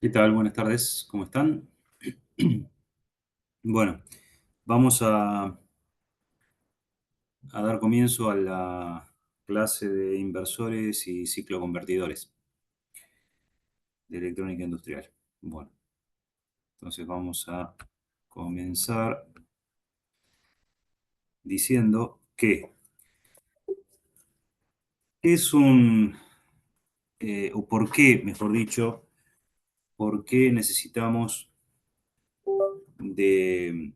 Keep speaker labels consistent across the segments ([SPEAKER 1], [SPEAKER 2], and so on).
[SPEAKER 1] ¿Qué tal? Buenas tardes, ¿cómo están? Bueno, vamos a dar comienzo a la clase de inversores y cicloconvertidores de electrónica industrial. Bueno, entonces vamos a comenzar diciendo que es o por qué, mejor dicho, por qué necesitamos de,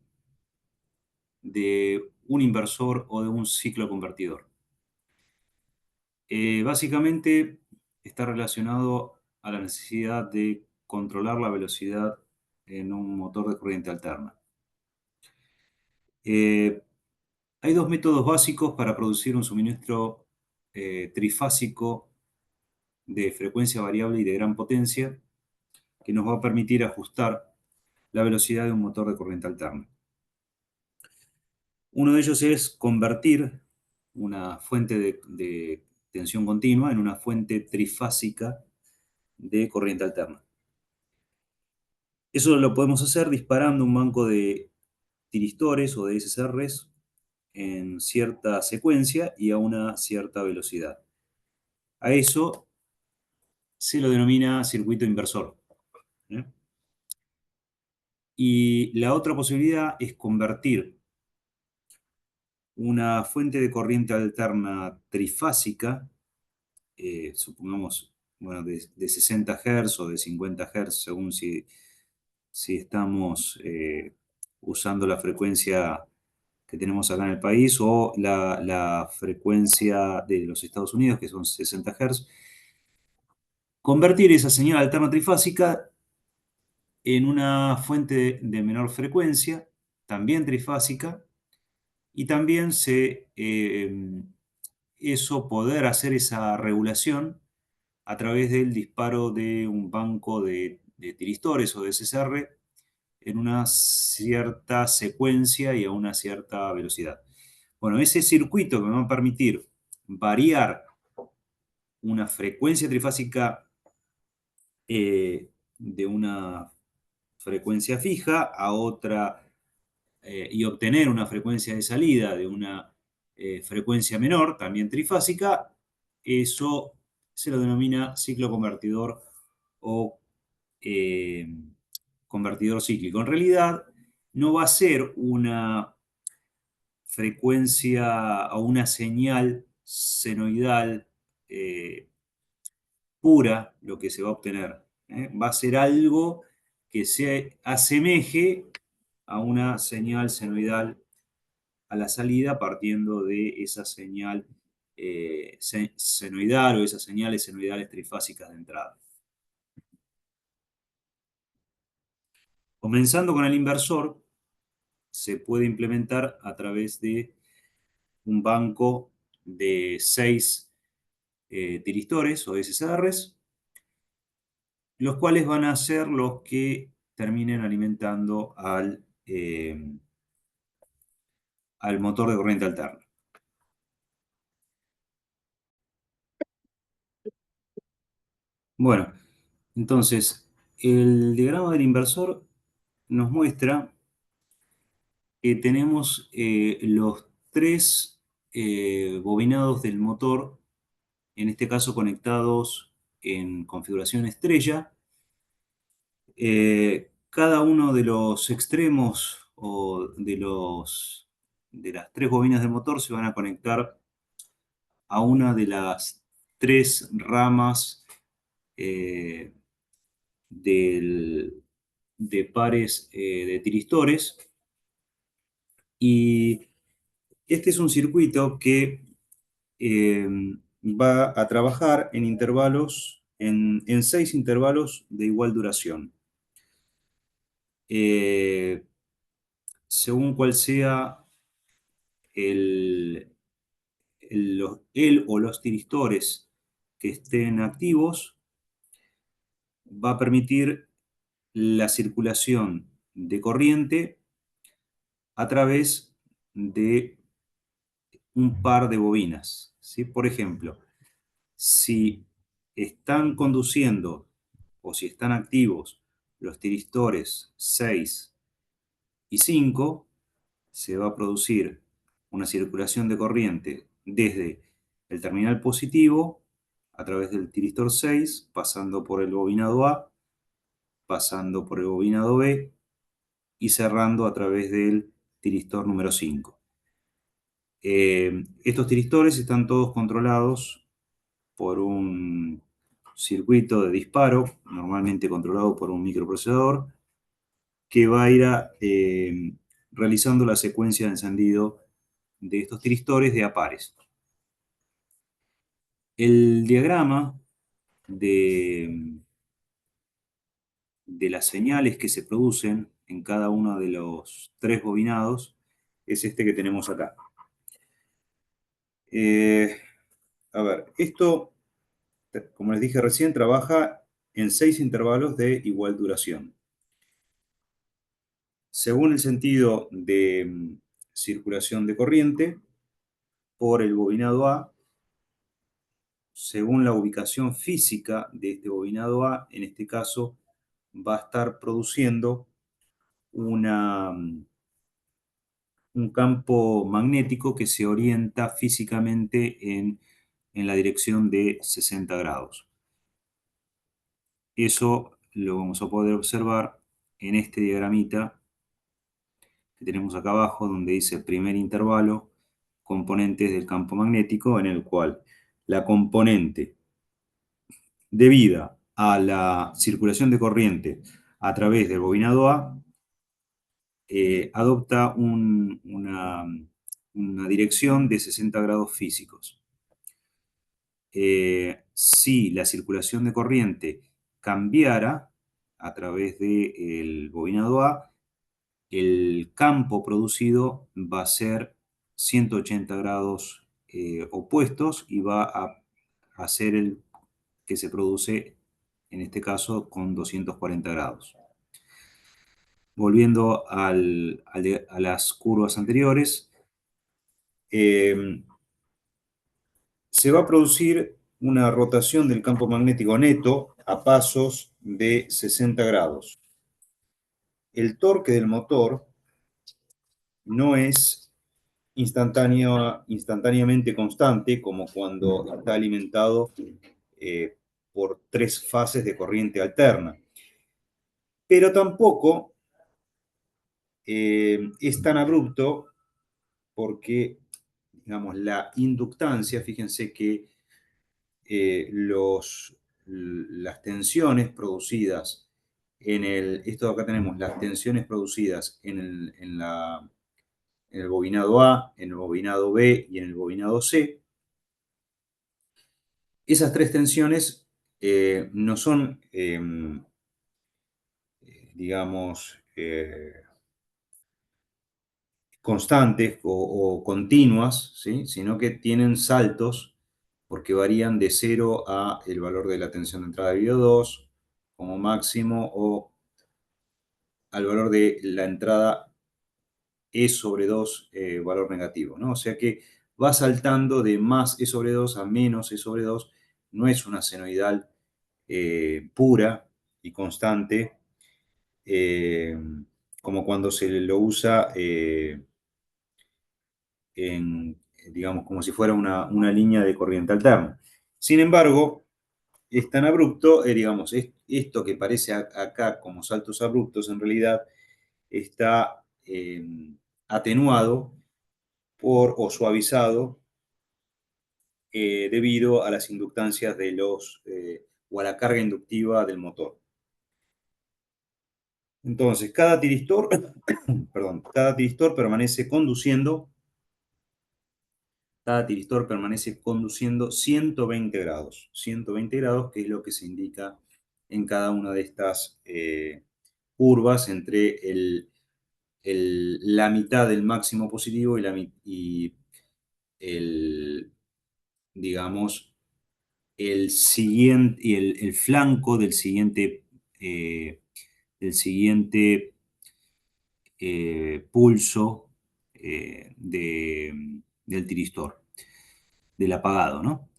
[SPEAKER 1] de un inversor o de un cicloconvertidor. Básicamente está relacionado a la necesidad de controlar la velocidad en un motor de corriente alterna. Eh, Hay dos métodos básicos para producir un suministro trifásico de frecuencia variable y de gran potencia que nos va a permitir ajustar la velocidad de un motor de corriente alterna. Uno de ellos es convertir una fuente de tensión continua en una fuente trifásica de corriente alterna. Eso lo podemos hacer disparando un banco de tiristores o de SSRs en cierta secuencia y a una cierta velocidad. A eso se lo denomina circuito inversor. ¿Eh? Y la otra posibilidad es convertir una fuente de corriente alterna trifásica, supongamos, bueno, de 60 Hz o de 50 Hz, según si estamos usando la frecuencia que tenemos acá en el país o la frecuencia de los Estados Unidos, que son 60 Hz, convertir esa señal alterna trifásica en una fuente de menor frecuencia, también trifásica, y también eso poder hacer esa regulación a través del disparo de un banco de tiristores o de SSR en una cierta secuencia y a una cierta velocidad. Bueno, ese circuito que me va a permitir variar una frecuencia trifásica de una frecuencia fija a otra y obtener una frecuencia de salida de una frecuencia menor, también trifásica, eso se lo denomina ciclo convertidor o eh, convertidor cíclico. En realidad, no va a ser una frecuencia o una señal senoidal pura lo que se va a obtener. Va a ser algo que se asemeje a una señal senoidal a la salida partiendo de esa señal senoidal o esas señales senoidales trifásicas de entrada. Comenzando con el inversor, se puede implementar a través de un banco de 6 tiristores o SSRs, los cuales van a ser los que terminen alimentando al motor de corriente alterna. Bueno, entonces, el diagrama del inversor nos muestra que tenemos los 3 bobinados del motor, en este caso conectados en configuración estrella. Cada uno de los extremos o de las 3 bobinas del motor se van a conectar a una de las 3 ramas eh, de pares de tiristores. Y este es un circuito que eh, va a trabajar en intervalos, en 6 intervalos de igual duración. Según cuál sea el, el o los tiristores que estén activos, va a permitir la circulación de corriente a través de un par de bobinas, ¿sí? Por ejemplo, si están conduciendo o si están activos los tiristores 6 y 5, se va a producir una circulación de corriente desde el terminal positivo a través del tiristor 6, pasando por el bobinado A, pasando por el bobinado B y cerrando a través del tiristor número 5. Estos tiristores están todos controlados por un circuito de disparo, normalmente controlado por un microprocesador, que va a ir realizando la secuencia de encendido de estos tiristores de a pares. El diagrama de las señales que se producen en cada uno de los tres bobinados es este que tenemos acá. A ver, esto, como les dije recién, trabaja en 6 intervalos de igual duración. Según el sentido de circulación de corriente, por el bobinado A, según la ubicación física de este bobinado A, en este caso va a estar produciendo un campo magnético que se orienta físicamente en la dirección de 60 grados. Eso lo vamos a poder observar en este diagramita que tenemos acá abajo, donde dice primer intervalo, componentes del campo magnético, en el cual la componente debida a la circulación de corriente a través del bobinado A adopta una dirección de 60 grados físicos. Si la circulación de corriente cambiara a través del bobinado A, el campo producido va a ser 180 grados opuestos y va a hacer el que se produce en este caso con 240 grados. Volviendo a las curvas anteriores, se va a producir una rotación del campo magnético neto a pasos de 60 grados. El torque del motor no es instantáneamente constante, como cuando está alimentado por 3 fases de corriente alterna. Pero tampoco es tan abrupto porque, digamos, la inductancia, fíjense que las tensiones producidas esto acá tenemos las tensiones producidas en el bobinado A, en el bobinado B y en el bobinado C. Esas tres tensiones no son, digamos, constantes o continuas, ¿sí? Sino que tienen saltos porque varían de 0 a el valor de la tensión de entrada de vídeo 2 como máximo o al valor de la entrada E sobre 2 valor negativo, ¿no? O sea que va saltando de más E sobre 2 a menos E sobre 2, no es una senoidal pura y constante, eh, como cuando se lo usa digamos, como si fuera una línea de corriente alterna. Sin embargo, es tan abrupto, digamos, esto que parece acá como saltos abruptos, en realidad está atenuado o suavizado debido a las inductancias o a la carga inductiva del motor. Entonces, cada tiristor, perdón, cada tiristor permanece conduciendo 120 grados. 120 grados, que es lo que se indica en cada una de estas curvas entre la mitad del máximo positivo y digamos, el siguiente y el flanco eh, del siguiente pulso del tiristor, del apagado, ¿no?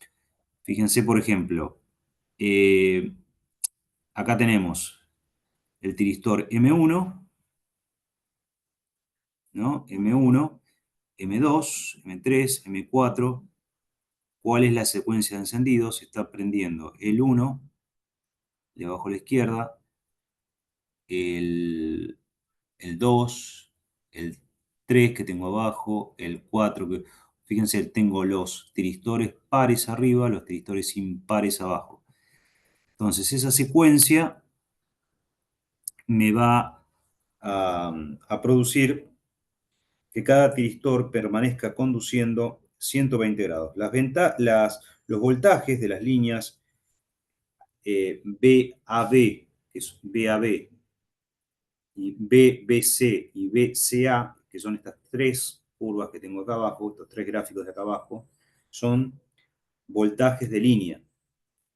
[SPEAKER 1] Fíjense, por ejemplo, Eh, Acá tenemos el tiristor M1, ¿no? M1, M2, M3, M4. ¿Cuál es la secuencia de encendido? Se está prendiendo el 1, de abajo a la izquierda, el, el 2, el 3 que tengo abajo, el 4 que... Fíjense, tengo los tiristores pares arriba, los tiristores impares abajo. Entonces esa secuencia me va a producir que cada tiristor permanezca conduciendo 120 grados. Los voltajes de las líneas BAB, que es BAB, y BBC y BCA, que son estas tres curvas que tengo acá abajo, estos tres gráficos de acá abajo, son voltajes de línea.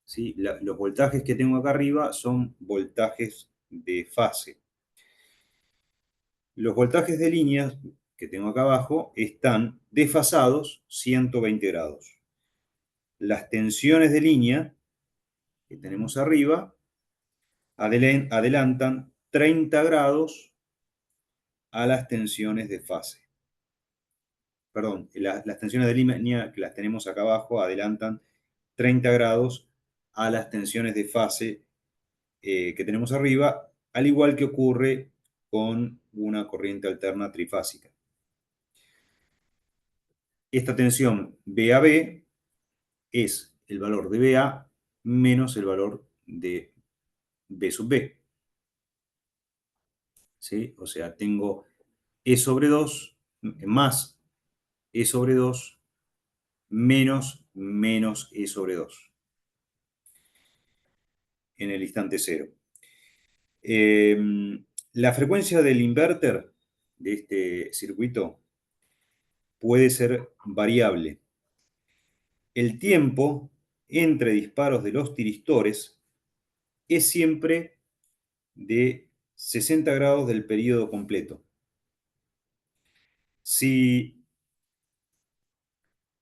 [SPEAKER 1] ¿Sí? Los voltajes que tengo acá arriba son voltajes de fase. Los voltajes de línea que tengo acá abajo están desfasados 120 grados. Las tensiones de línea que tenemos arriba adelantan 30 grados a las tensiones de fase. Perdón, las tensiones de línea que las tenemos acá abajo adelantan 30 grados a las tensiones de fase que tenemos arriba, al igual que ocurre con una corriente alterna trifásica. Esta tensión BAB es el valor de BA menos el valor de B sub B. ¿Sí? O sea, tengo E sobre 2 más E sobre 2 menos E sobre 2 en el instante cero. La frecuencia del inverter de este circuito puede ser variable. El tiempo entre disparos de los tiristores es siempre de 60 grados del periodo completo. Si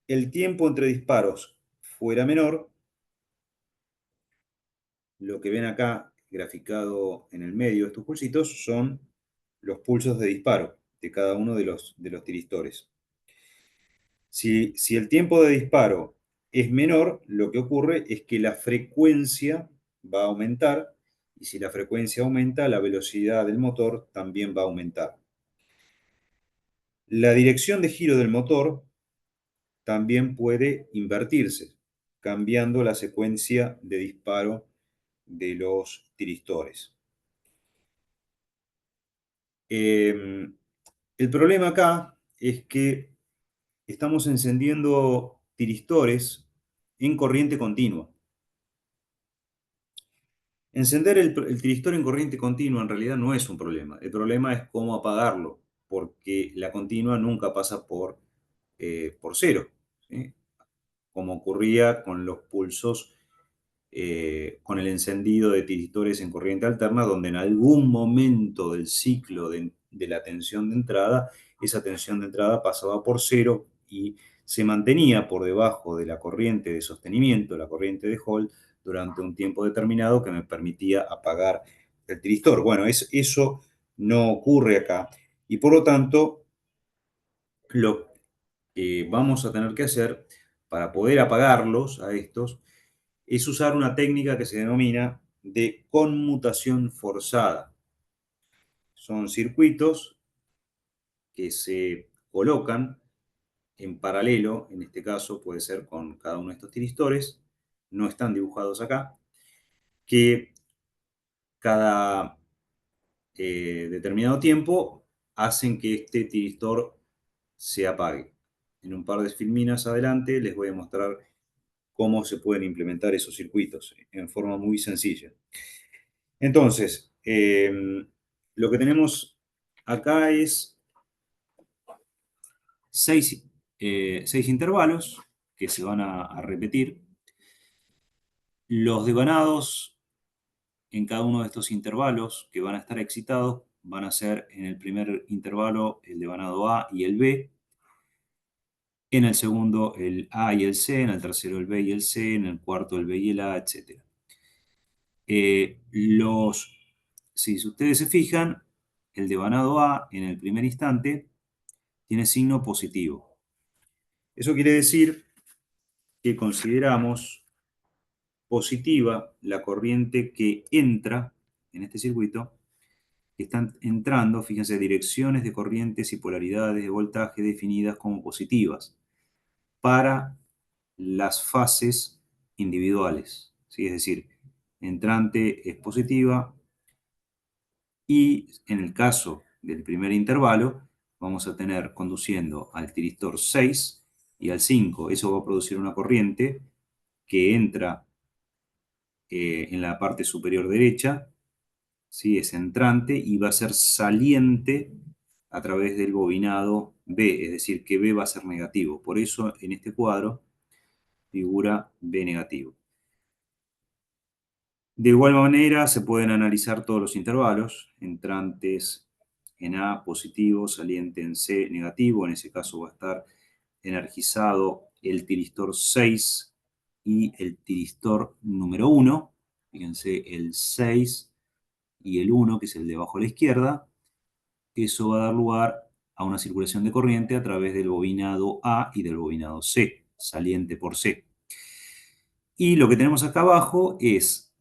[SPEAKER 1] el tiempo entre disparos fuera menor, lo que ven acá graficado en el medio de estos pulsitos son los pulsos de disparo de cada uno de los tiristores. Si el tiempo de disparo es menor, lo que ocurre es que la frecuencia va a aumentar, y si la frecuencia aumenta, la velocidad del motor también va a aumentar. La dirección de giro del motor también puede invertirse, cambiando la secuencia de disparo de los tiristores. El problema acá es que estamos encendiendo tiristores en corriente continua. Encender el tiristor en corriente continua en realidad no es un problema. El problema es cómo apagarlo, porque la continua nunca pasa por cero, ¿sí? Como ocurría con los pulsos, con el encendido de tiristores en corriente alterna, donde en algún momento del ciclo de la tensión de entrada, esa tensión de entrada pasaba por cero y se mantenía por debajo de la corriente de sostenimiento, la corriente de Hall, durante un tiempo determinado que me permitía apagar el tiristor. Bueno, eso no ocurre acá y por lo tanto lo que vamos a tener que hacer para poder apagarlos a estos es usar una técnica que se denomina de conmutación forzada. Son circuitos que se colocan en paralelo, en este caso puede ser con cada uno de estos tiristores, no están dibujados acá, que cada determinado tiempo hacen que este tiristor se apague. En un par de filminas adelante les voy a mostrar cómo se pueden implementar esos circuitos en forma muy sencilla. Entonces, lo que tenemos acá es seis intervalos que se van a repetir. Los devanados en cada uno de estos intervalos que van a estar excitados van a ser en el primer intervalo el devanado A y el B, en el segundo el A y el C, en el tercero el B y el C, en el cuarto el B y el A, etc. Si ustedes se fijan, el devanado A en el primer instante tiene signo positivo. Eso quiere decir que consideramos positiva la corriente que entra en este circuito, que están entrando, fíjense, direcciones de corrientes y polaridades de voltaje definidas como positivas para las fases individuales, ¿sí? Es decir, entrante es positiva y en el caso del primer intervalo vamos a tener conduciendo al tiristor 6 y al 5. Eso va a producir una corriente que entra en la parte superior derecha, ¿sí? Es entrante y va a ser saliente a través del bobinado B, es decir, que B va a ser negativo. Por eso en este cuadro figura B negativo. De igual manera se pueden analizar todos los intervalos, entrantes en A positivo, saliente en C negativo, en ese caso va a estar energizado el tiristor 6 y el tiristor número 1. Fíjense, el 6 y el 1, que es el de abajo a la izquierda. Eso va a dar lugar a una circulación de corriente a través del bobinado A y del bobinado C, saliente por C. Y lo que tenemos acá abajo es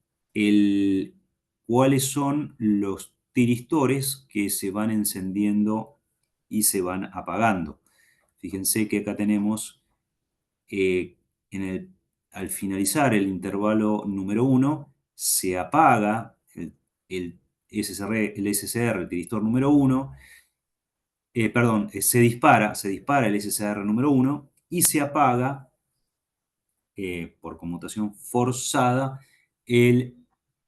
[SPEAKER 1] cuáles son los tiristores que se van encendiendo y se van apagando. Fíjense que acá tenemos, eh, al finalizar el intervalo número 1, se apaga el SCR, el tiristor número 1, perdón, se dispara el SCR número 1 y se apaga por conmutación forzada el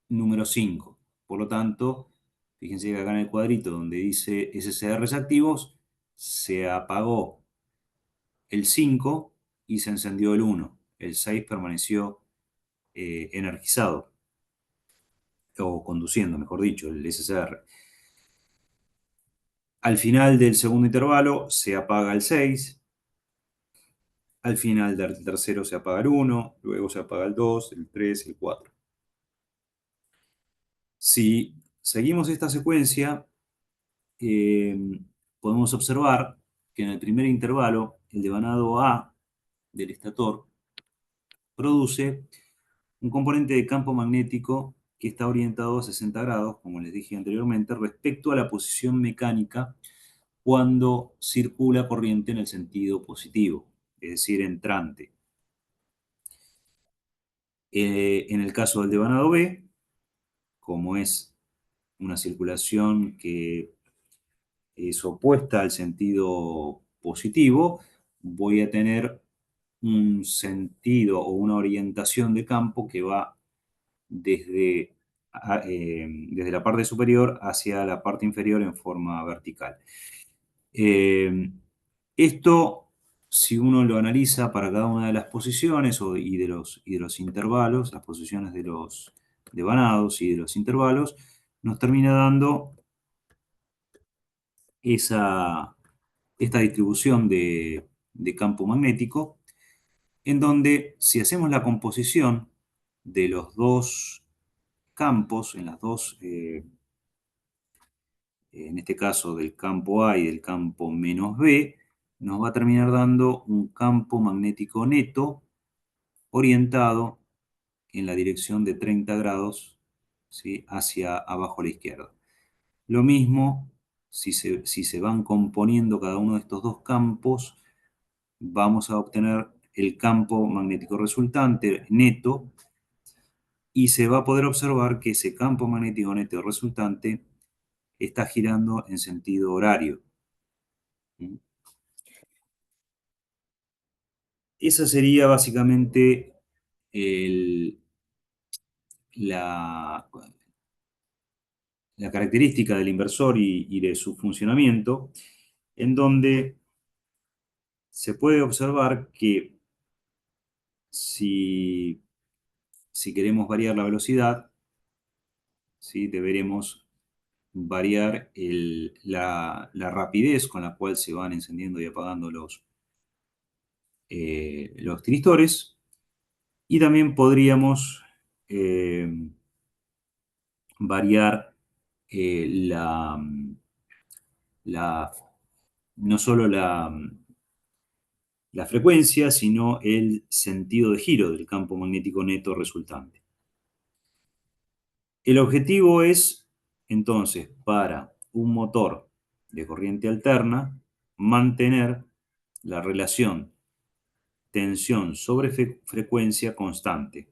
[SPEAKER 1] número 5. Por lo tanto, fíjense que acá en el cuadrito donde dice SCRs activos, se apagó el 5 y se encendió el 1. El 6 permaneció energizado, o conduciendo, mejor dicho, el SCR. Al final del segundo intervalo se apaga el 6. Al final del tercero se apaga el 1, luego se apaga el 2, el 3, el 4. Si seguimos esta secuencia, eh, podemos observar que en el primer intervalo, el devanado A del estator produce un componente de campo magnético que está orientado a 60 grados, como les dije anteriormente, respecto a la posición mecánica cuando circula corriente en el sentido positivo, es decir, entrante. En el caso del devanado B, como es una circulación que es opuesta al sentido positivo, voy a tener un sentido o una orientación de campo que va desde, desde la parte superior hacia la parte inferior en forma vertical. Eh, Esto, si uno lo analiza para cada una de las posiciones y de los intervalos, las posiciones de los devanados y de los intervalos, nos termina dando esta distribución de campo magnético, en donde si hacemos la composición de los dos campos, en este caso del campo A y del campo menos B, nos va a terminar dando un campo magnético neto orientado en la dirección de 30 grados, ¿sí?, hacia abajo a la izquierda. Lo mismo, si se van componiendo cada uno de estos dos campos, vamos a obtener el campo magnético resultante neto y se va a poder observar que ese campo magnético neto resultante está girando en sentido horario. Esa sería básicamente el- la, la característica del inversor y de su funcionamiento, en donde se puede observar que si, si queremos variar la velocidad, ¿sí?, deberemos variar la rapidez con la cual se van encendiendo y apagando los tiristores, y también podríamos eh, variar la, no solo la frecuencia, sino el sentido de giro del campo magnético neto resultante. El objetivo es, entonces, para un motor de corriente alterna, mantener la relación tensión sobre frecuencia constante.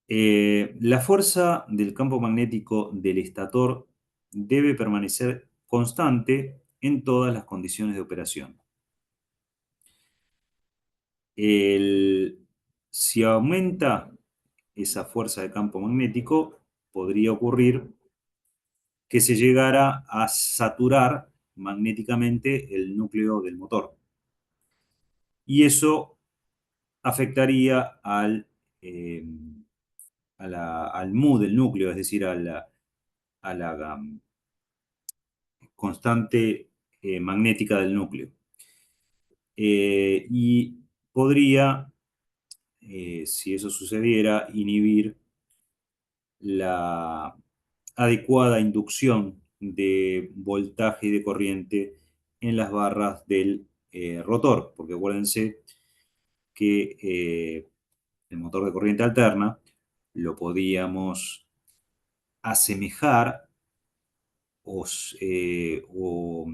[SPEAKER 1] La fuerza del campo magnético del estator debe permanecer constante en todas las condiciones de operación. Si aumenta esa fuerza de campo magnético, podría ocurrir que se llegara a saturar magnéticamente el núcleo del motor. Y eso afectaría eh, al mu del núcleo, es decir, a la constante magnética del núcleo. Y podría, si eso sucediera, inhibir la adecuada inducción de voltaje y de corriente en las barras del rotor, porque acuérdense que el motor de corriente alterna lo podíamos asemejar o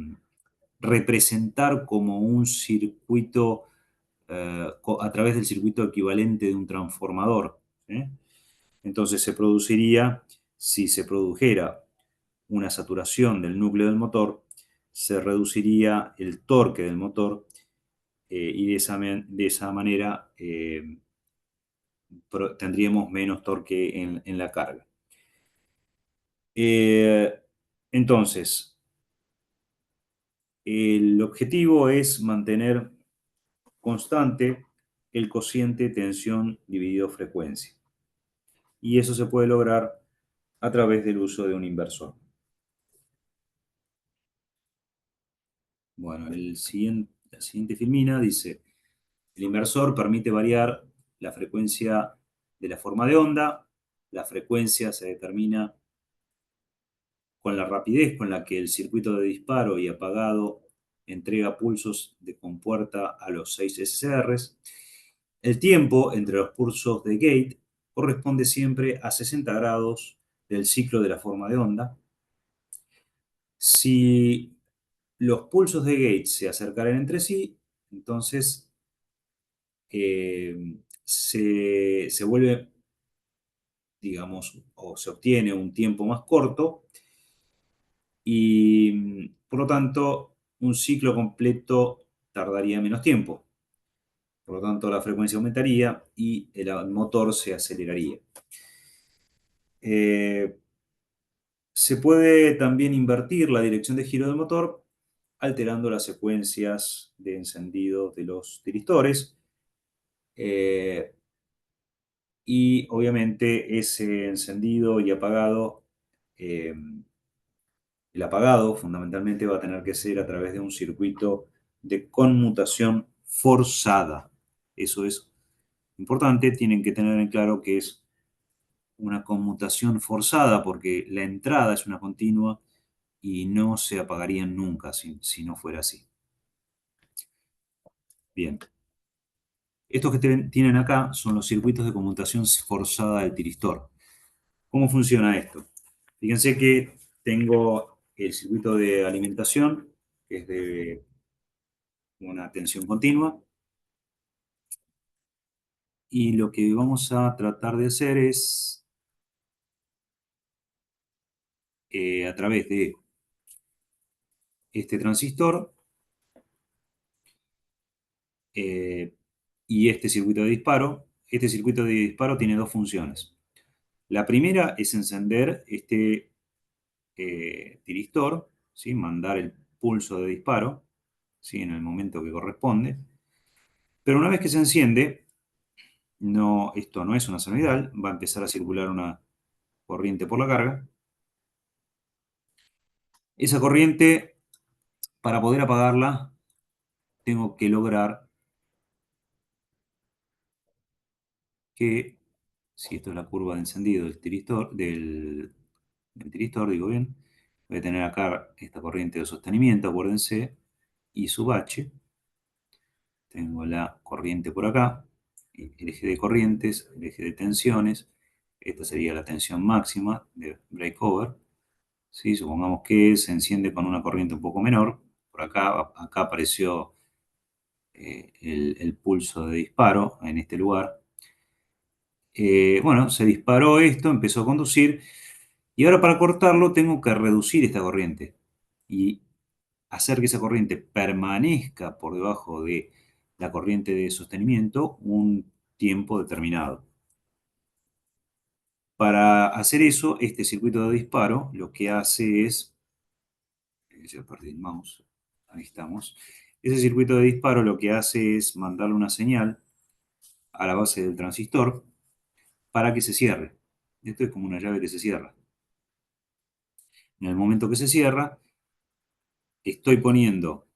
[SPEAKER 1] representar como un circuito a través del circuito equivalente de un transformador. ¿Eh? Entonces si se produjera una saturación del núcleo del motor, se reduciría el torque del motor y de esa manera tendríamos menos torque en la carga. Eh, entonces, el objetivo es mantener constante el cociente tensión dividido frecuencia. Y eso se puede lograr a través del uso de un inversor. Bueno, la siguiente filmina dice, el inversor permite variar la frecuencia de la forma de onda. La frecuencia se determina con la rapidez con la que el circuito de disparo y apagado entrega pulsos de compuerta a los 6 SCRs. El tiempo entre los pulsos de gate corresponde siempre a 60 grados del ciclo de la forma de onda. Si los pulsos de gate se acercaran entre sí, entonces se vuelve, digamos, o se obtiene un tiempo más corto y, por lo tanto, un ciclo completo tardaría menos tiempo. Por lo tanto, la frecuencia aumentaría y el motor se aceleraría. Se puede también invertir la dirección de giro del motor alterando las secuencias de encendido de los tiristores. Y obviamente ese encendido y apagado, el apagado fundamentalmente va a tener que ser a través de un circuito de conmutación forzada. Eso es importante, tienen que tener en claro que es una conmutación forzada porque la entrada es una continua y no se apagarían nunca si no fuera así. Bien. Estos que tienen acá son los circuitos de conmutación forzada del tiristor. ¿Cómo funciona esto? Fíjense que tengo el circuito de alimentación, que es de una tensión continua, y lo que vamos a tratar de hacer es, a través de este transistor eh, y este circuito de disparo tiene dos funciones. La primera es encender este tiristor, ¿sí? Mandar el pulso de disparo, ¿sí? En el momento que corresponde. Pero una vez que se enciende, esto no es una senoidal, va a empezar a circular una corriente por la carga. Esa corriente, para poder apagarla, tengo que lograr que Si esto es la curva de encendido del tiristor, digo bien, voy a tener acá esta corriente de sostenimiento, acuérdense, y sub H. Tengo la corriente por acá, el eje de corrientes, el eje de tensiones. Esta sería la tensión máxima de breakover. ¿Sí? Supongamos que se enciende con una corriente un poco menor. Por acá apareció el pulso de disparo en este lugar. Bueno, se disparó esto, empezó a conducir. Y ahora para cortarlo tengo que reducir esta corriente y hacer que esa corriente permanezca por debajo de la corriente de sostenimiento un tiempo determinado. Para hacer eso, este circuito de disparo lo que hace es, ya perdí el mouse, ahí estamos. Ese circuito de disparo lo que hace es mandarle una señal a la base del transistor para que se cierre. Esto es como una llave que se cierra. En el momento que se cierra, estoy poniendo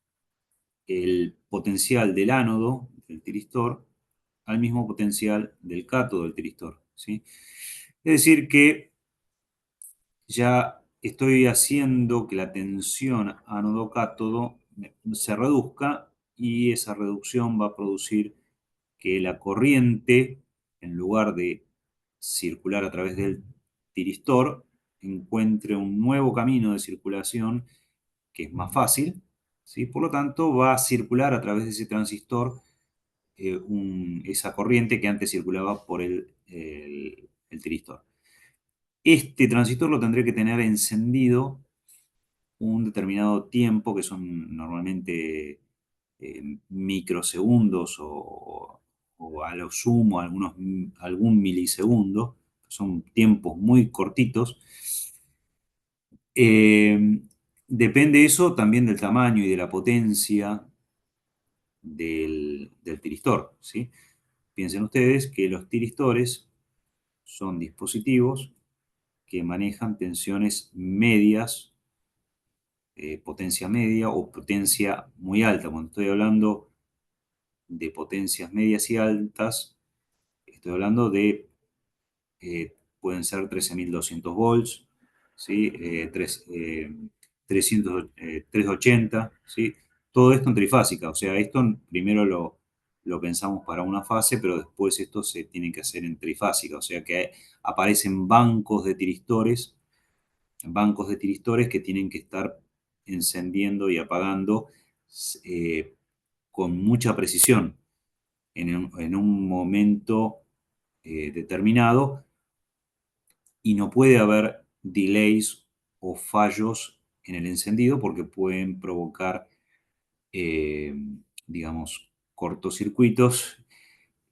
[SPEAKER 1] el potencial del ánodo del tiristor al mismo potencial del cátodo del tiristor, ¿sí? Es decir, que ya estoy haciendo que la tensión ánodo-cátodo se reduzca y esa reducción va a producir que la corriente, en lugar de circular a través del tiristor, encuentre un nuevo camino de circulación que es más fácil, ¿sí? Por lo tanto, va a circular a través de ese transistor esa corriente que antes circulaba por el tiristor. Este transistor lo tendré que tener encendido un determinado tiempo, que son normalmente microsegundos o a lo sumo algún milisegundo, son tiempos muy cortitos. Eh, Depende eso también del tamaño y de la potencia del tiristor, ¿sí? Piensen ustedes que los tiristores son dispositivos que manejan tensiones medias, potencia media o potencia muy alta. Cuando estoy hablando de potencias medias y altas, estoy hablando de, pueden ser 13.200 volts, ¿sí? 380, ¿sí? Todo esto en trifásica, o sea, esto primero lo pensamos para una fase, pero después esto se tiene que hacer en trifásica, o sea que aparecen bancos de tiristores que tienen que estar encendiendo y apagando eh, con mucha precisión en un momento determinado y no puede haber delays o fallos en el encendido porque pueden provocar, eh, digamos, cortocircuitos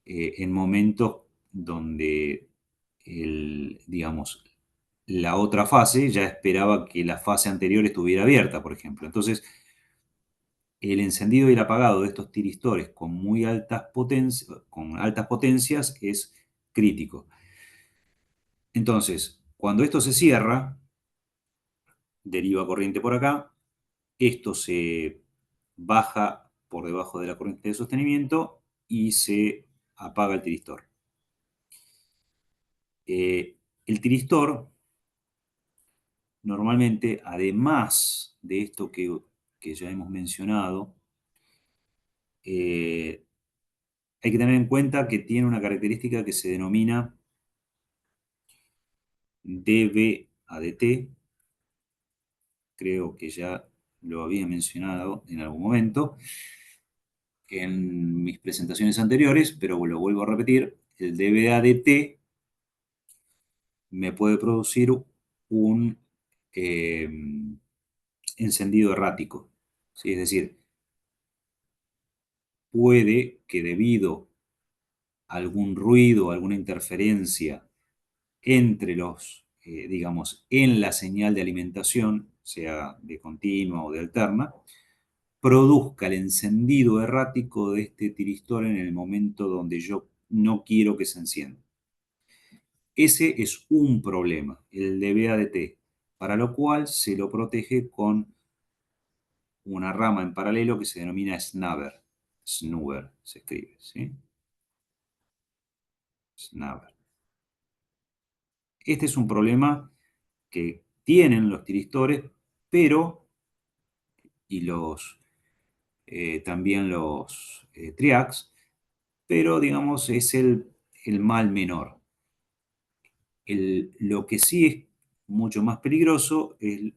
[SPEAKER 1] en momentos donde digamos, la otra fase ya esperaba que la fase anterior estuviera abierta, por ejemplo. Entonces, el encendido y el apagado de estos tiristores con altas potencias es crítico. Entonces, cuando esto se cierra, deriva corriente por acá, esto se baja por debajo de la corriente de sostenimiento y se apaga el tiristor. El tiristor, normalmente, además de esto que ya hemos mencionado, hay que tener en cuenta que tiene una característica que se denomina dB/dt. Creo que ya lo había mencionado en algún momento en mis presentaciones anteriores, pero lo vuelvo a repetir. El dB/dt me puede producir un eh, encendido errático, ¿sí? Es decir, puede que debido a algún ruido, alguna interferencia entre digamos, en la señal de alimentación, sea de continua o de alterna, produzca el encendido errático de este tiristor en el momento donde yo no quiero que se encienda. Ese es un problema, el de BADT, para lo cual se lo protege con una rama en paralelo que se denomina snubber. Snubber se escribe, ¿sí? Snubber. Este es un problema que tienen los tiristores, pero, y también los triacs, pero digamos es el mal menor. Lo que sí es mucho más peligroso es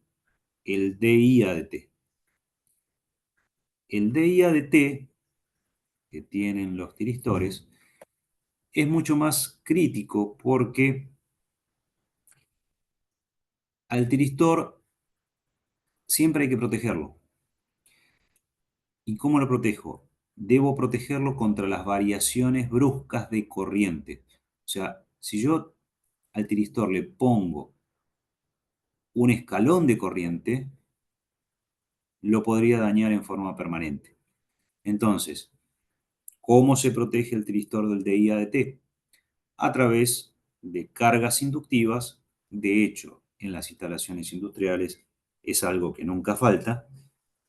[SPEAKER 1] el DI-ADT. El DI-ADT que tienen los tiristores es mucho más crítico porque al tiristor siempre hay que protegerlo. ¿Y cómo lo protejo? Debo protegerlo contra las variaciones bruscas de corriente. O sea, si yo al tiristor le pongo un escalón de corriente, lo podría dañar en forma permanente. Entonces, ¿cómo se protege el tiristor del DI-ADT? A través de cargas inductivas. De hecho, en las instalaciones industriales es algo que nunca falta,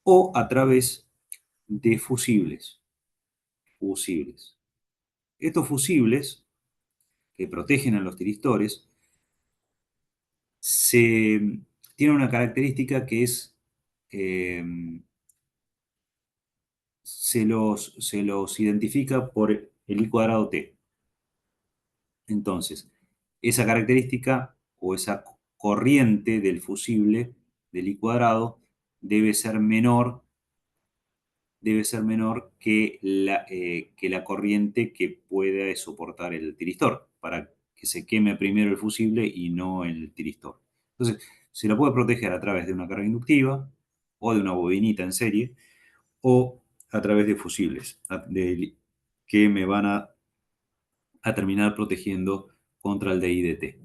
[SPEAKER 1] o a través de fusibles. Fusibles. Estos fusibles que protegen a los tiristores tienen una característica que es eh, se los identifica por el I cuadrado T. Entonces, esa característica o esa corriente del fusible del I cuadrado debe ser menor, que la corriente que pueda soportar el tiristor, para que se queme primero el fusible y no el tiristor. Entonces, se lo puede proteger a través de una carga inductiva o de una bobinita en serie o a través de fusibles que me van a terminar protegiendo contra el DI-DT.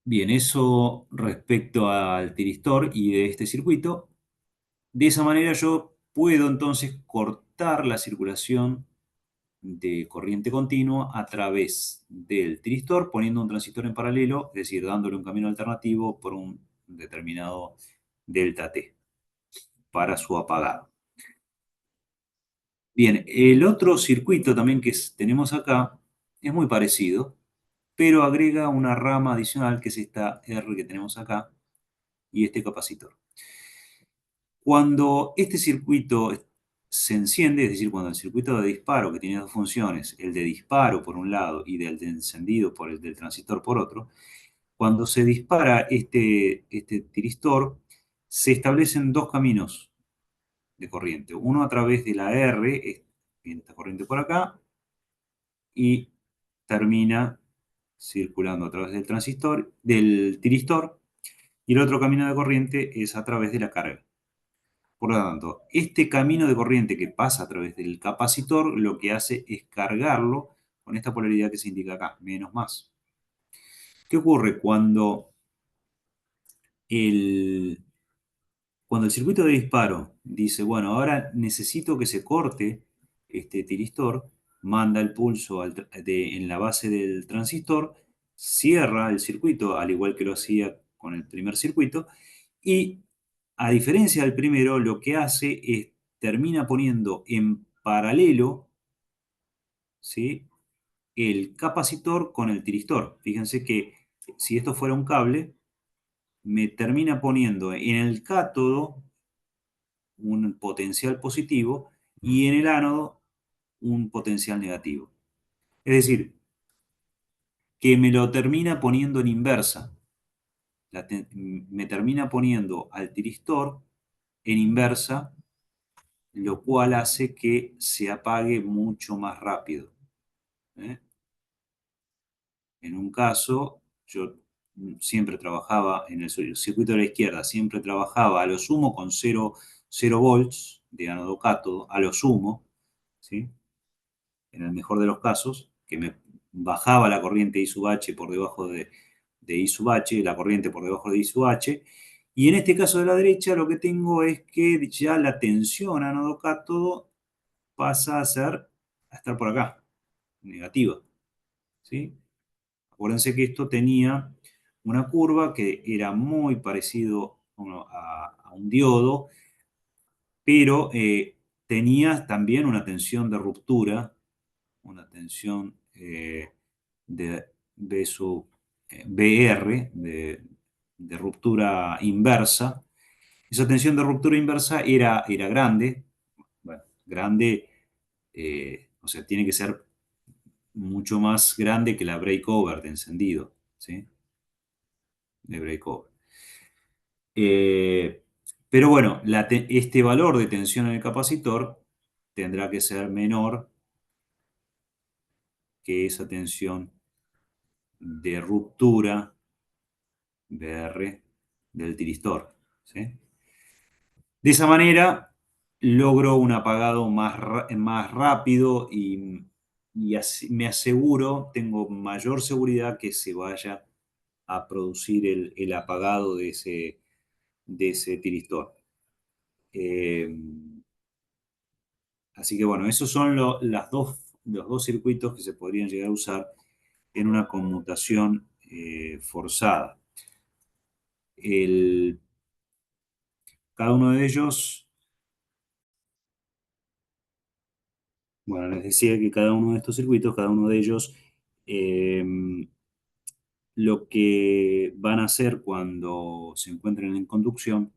[SPEAKER 1] Bien, eso respecto al tiristor y de este circuito. De esa manera yo puedo entonces cortar la circulación de corriente continua a través del tiristor poniendo un transistor en paralelo, es decir, dándole un camino alternativo por un determinado delta T para su apagado. Bien, el otro circuito también que tenemos acá es muy parecido, pero agrega una rama adicional que es esta R que tenemos acá y este capacitor. Cuando este circuito se enciende, es decir, cuando el circuito de disparo, que tiene dos funciones, el de disparo por un lado y el de encendido por el del transistor por otro, cuando se dispara este tiristor, se establecen dos caminos de corriente. Uno a través de la R, viene esta corriente por acá, y termina circulando a través del transistor, del tiristor, y el otro camino de corriente es a través de la carga. Por lo tanto, este camino de corriente que pasa a través del capacitor lo que hace es cargarlo con esta polaridad que se indica acá, menos más. ¿Qué ocurre el, cuando el circuito de disparo dice, bueno, ahora necesito que se corte este tiristor, manda el pulso en la base del transistor, cierra el circuito, al igual que lo hacía con el primer circuito, y a diferencia del primero, lo que hace es termina poniendo en paralelo, ¿sí?, el capacitor con el tiristor. Fíjense que si esto fuera un cable, me termina poniendo en el cátodo un potencial positivo y en el ánodo un potencial negativo. Es decir, que me lo termina poniendo en inversa. Me termina poniendo al tiristor en inversa, lo cual hace que se apague mucho más rápido. ¿Eh? En un caso, yo siempre trabajaba en el circuito de la izquierda, siempre trabajaba a lo sumo con 0 volts de ánodo cátodo, a lo sumo, ¿sí?, en el mejor de los casos, que me bajaba la corriente I sub H por debajo de I sub H, la corriente por debajo de I sub H, y en este caso de la derecha lo que tengo es que ya la tensión ánodo cátodo pasa a estar por acá, negativa, ¿sí? Acuérdense que esto tenía una curva que era muy parecido a un diodo, pero tenía también una tensión de ruptura, una tensión B sub BR de ruptura inversa. Esa tensión de ruptura inversa era grande. Bueno, grande, o sea, tiene que ser mucho más grande que la breakover de encendido, ¿sí? De breakover. Pero bueno, este valor de tensión en el capacitor tendrá que ser menor que esa tensión de ruptura BR del tiristor, ¿sí? De esa manera logro un apagado más rápido y me aseguro, tengo mayor seguridad que se vaya a producir el apagado de ese tiristor. Eh, Así que bueno, esos son los dos circuitos que se podrían llegar a usar en una conmutación forzada. El- Cada uno de ellos, bueno, les decía que cada uno de estos circuitos, cada uno de ellos, eh, lo que van a hacer cuando se encuentren en conducción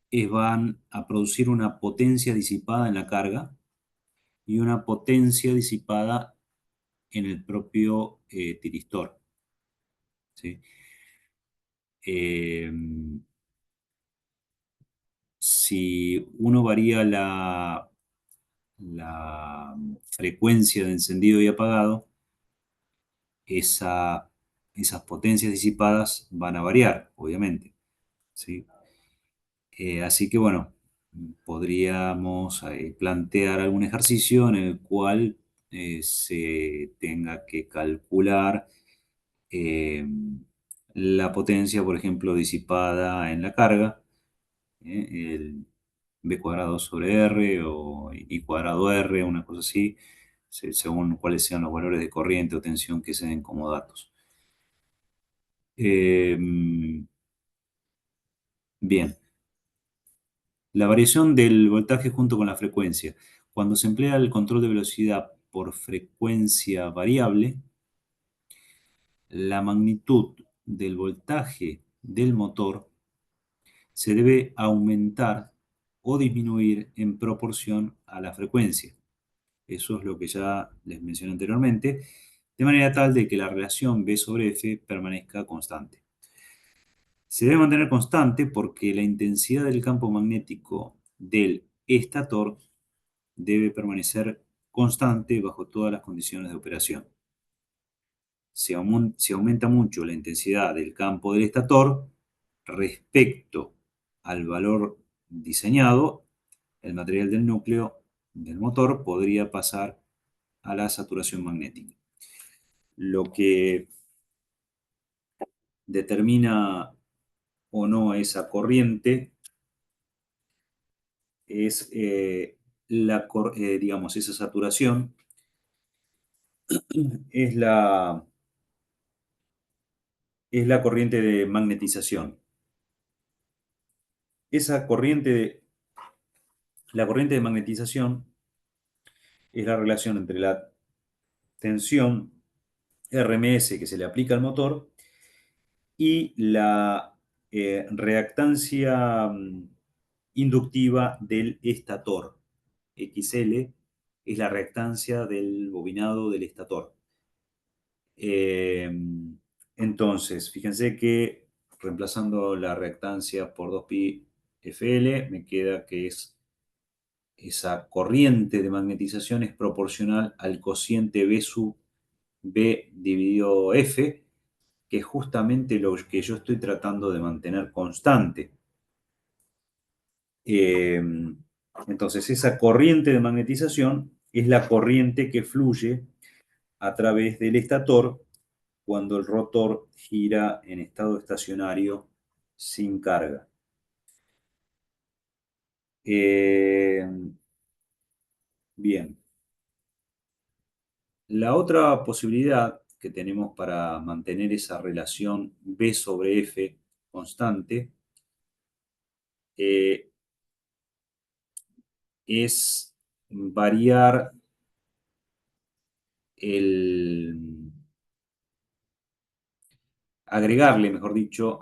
[SPEAKER 1] es van a producir una potencia disipada en la carga y una potencia disipada en el propio tiristor, ¿sí? Eh, si uno varía la frecuencia de encendido y apagado, esa- esas potencias disipadas van a variar, obviamente, ¿sí? Así que bueno, podríamos plantear algún ejercicio en el cual se tenga que calcular eh, la potencia, por ejemplo, disipada en la carga, el B cuadrado sobre R o I cuadrado R, una cosa así, según cuáles sean los valores de corriente o tensión que se den como datos. Eh, Bien, la variación del voltaje junto con la frecuencia. Cuando se emplea el control de velocidad por frecuencia variable, la magnitud del voltaje del motor se debe aumentar o disminuir en proporción a la frecuencia. Eso es lo que ya les mencioné anteriormente, de manera tal de que la relación B sobre F permanezca constante. Se debe mantener constante porque la intensidad del campo magnético del estator debe permanecer constante bajo todas las condiciones de operación. Si aumenta mucho la intensidad del campo del estator respecto al valor diseñado, el material del núcleo del motor podría pasar a la saturación magnética. Lo que determina o no esa corriente es digamos, esa saturación es es la corriente de magnetización. Esa corriente, la corriente de magnetización es la relación entre la tensión RMS que se le aplica al motor y la reactancia inductiva del estator. XL es la reactancia del bobinado del estator. Eh, entonces, fíjense que reemplazando la reactancia por 2pi FL, me queda que es esa corriente de magnetización es proporcional al cociente B sub B dividido F, que es justamente lo que yo estoy tratando de mantener constante. Eh, entonces, esa corriente de magnetización es la corriente que fluye a través del estator cuando el rotor gira en estado estacionario sin carga. Eh, Bien, la otra posibilidad que tenemos para mantener esa relación B sobre F constante eh, es variar agregarle, mejor dicho,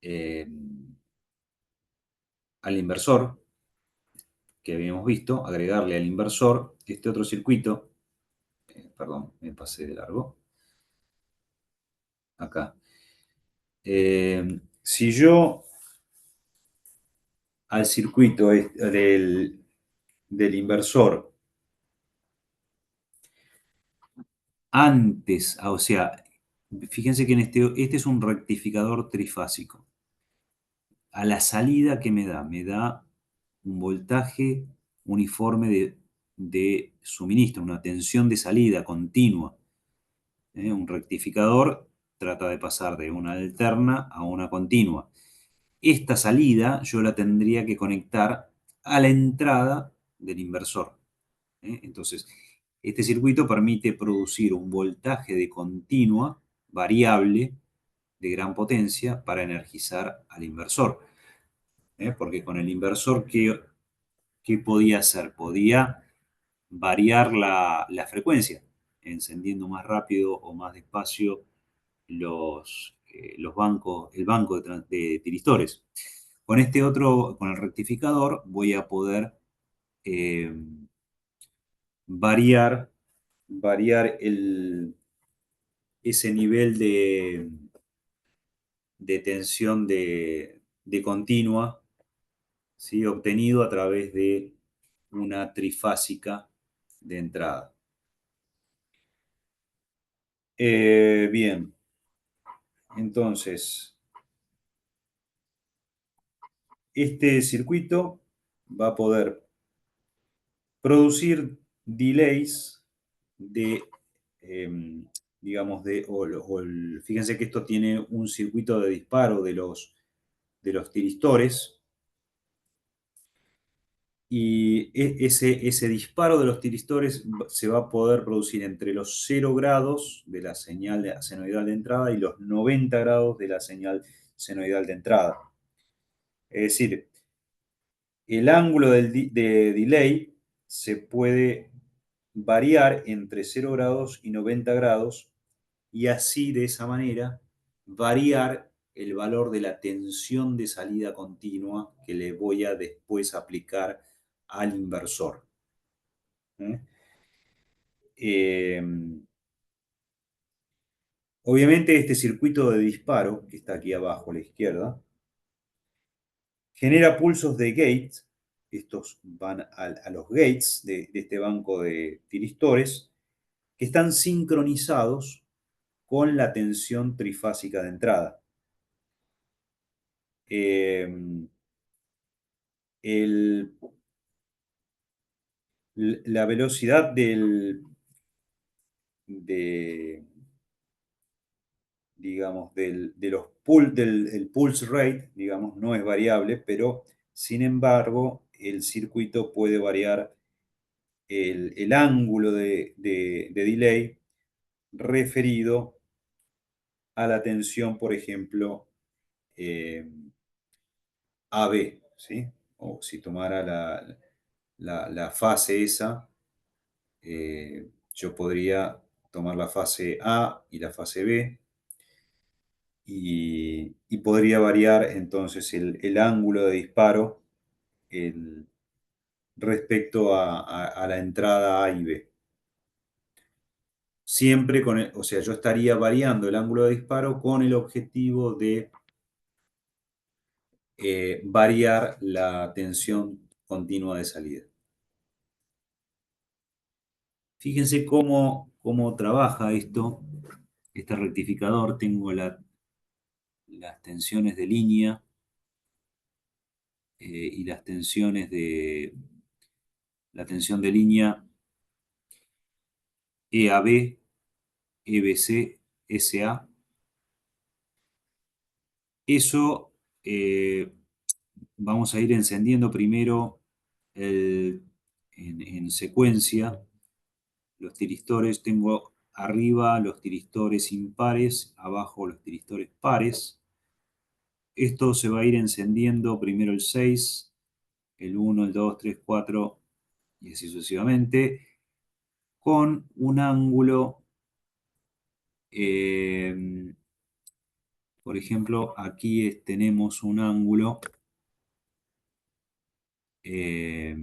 [SPEAKER 1] eh, al inversor que habíamos visto, agregarle al inversor este otro circuito, perdón, me pasé de largo, acá. Si yo al circuito del inversor antes, o sea, fíjense que este es un rectificador trifásico. A la salida, ¿qué me da? Me da un voltaje uniforme de suministro, una tensión de salida continua. Un rectificador trata de pasar de una alterna a una continua. Esta salida yo la tendría que conectar a la entrada del inversor. Entonces, este circuito permite producir un voltaje de continua variable de gran potencia para energizar al inversor. Porque con el inversor, ¿qué podía hacer? Podía variar la frecuencia, encendiendo más rápido o más despacio los bancos, el banco de tiristores. Con este otro, con el rectificador, voy a poder eh, variar, variar ese nivel de tensión de continua, ¿sí? Obtenido a través de una trifásica de entrada. Bien, entonces, este circuito va a poder producir delays de, eh, digamos, fíjense que esto tiene un circuito de disparo de los tiristores, y ese disparo de los tiristores se va a poder producir entre los 0 grados de la señal senoidal de entrada y los 90 grados de la señal senoidal de entrada. Es decir, el ángulo de delay se puede variar entre 0 grados y 90 grados, y así, de esa manera, variar el valor de la tensión de salida continua que le voy a después aplicar al inversor. ¿Eh? Eh, Obviamente este circuito de disparo, que está aquí abajo a la izquierda, genera pulsos de gate. Estos van a los gates de este banco de tiristores, que están sincronizados con la tensión trifásica de entrada. El, la velocidad de, digamos, de los del pulse rate, digamos, no es variable, pero sin embargo el circuito puede variar el ángulo de delay referido a la tensión, por ejemplo, AB, ¿sí? O si tomara la fase esa, yo podría tomar la fase A y la fase B, y podría variar entonces el ángulo de disparo respecto a la entrada A y B. Siempre o sea, yo estaría variando el ángulo de disparo con el objetivo de variar la tensión continua de salida. Fíjense cómo trabaja esto, este rectificador. Tengo las tensiones de línea y las tensiones la tensión de línea EAB, EBC, SA. Eso vamos a ir encendiendo primero en secuencia los tiristores. Tengo arriba los tiristores impares, abajo los tiristores pares. Esto se va a ir encendiendo primero el 6, el 1, el 2, 3, 4 y así sucesivamente, con un ángulo Eh, por ejemplo, aquí tenemos un ángulo eh,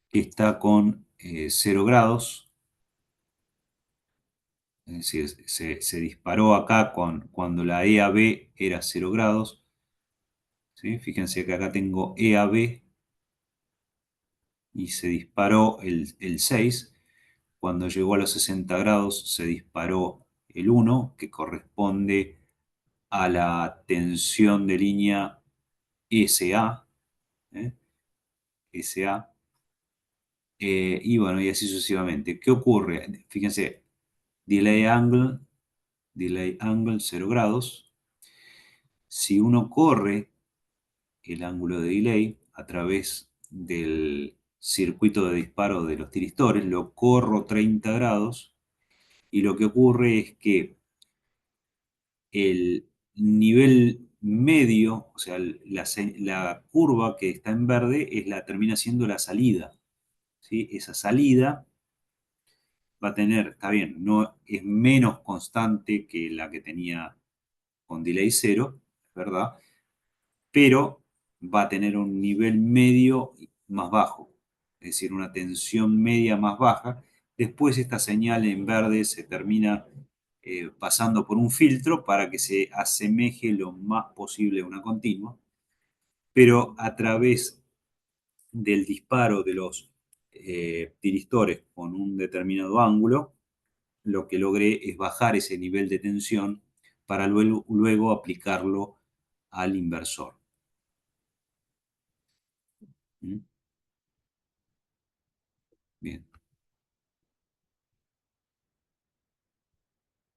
[SPEAKER 1] que está con 0 grados, es decir, se disparó acá cuando la EAB era 0 grados, ¿sí? Fíjense que acá tengo EAB y se disparó el 6. Cuando llegó a los 60 grados se disparó el 1, que corresponde a la tensión de línea SA, ¿eh? SA, y bueno, y así sucesivamente. ¿Qué ocurre? Fíjense, delay angle 0 grados. Si uno corre el ángulo de delay a través del circuito de disparo de los tiristores, lo corro 30 grados, y lo que ocurre es que el nivel medio, o sea, la curva que está en verde termina siendo la salida, ¿sí? Esa salida va a tener, está bien, no es menos constante que la que tenía con delay cero, ¿verdad? Pero va a tener un nivel medio más bajo, es decir, una tensión media más baja. Después esta señal en verde se termina pasando por un filtro para que se asemeje lo más posible a una continua, pero a través del disparo de los tiristores con un determinado ángulo, lo que logré es bajar ese nivel de tensión para luego aplicarlo al inversor. ¿Mm? Bien.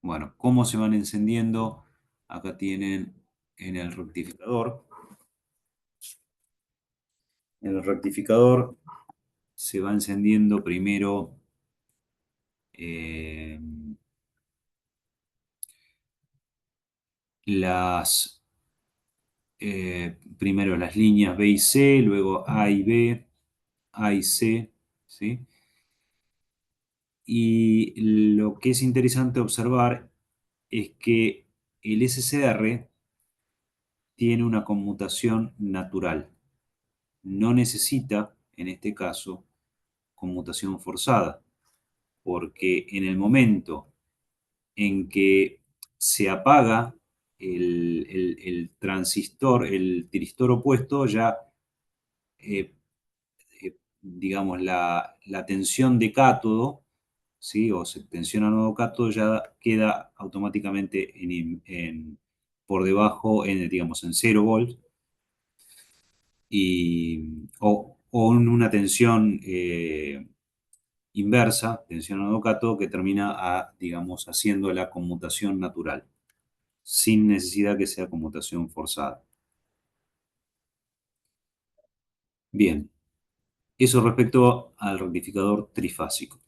[SPEAKER 1] Bueno, ¿cómo se van encendiendo? Acá tienen en el rectificador. En el rectificador se va encendiendo primero eh, primero las líneas B y C, luego A y B, A y C, ¿sí? Y lo que es interesante observar es que el SCR tiene una conmutación natural. No necesita, en este caso, conmutación forzada, porque en el momento en que se apaga el transistor, el tiristor opuesto, ya, digamos, la tensión de cátodo, ¿sí? O se tensiona nodo cátodo, ya queda automáticamente por debajo, digamos, en 0 volts, o en una tensión inversa, tensión nodo cátodo, que termina, digamos, haciendo la conmutación natural, sin necesidad que sea conmutación forzada. Bien, eso respecto al rectificador trifásico.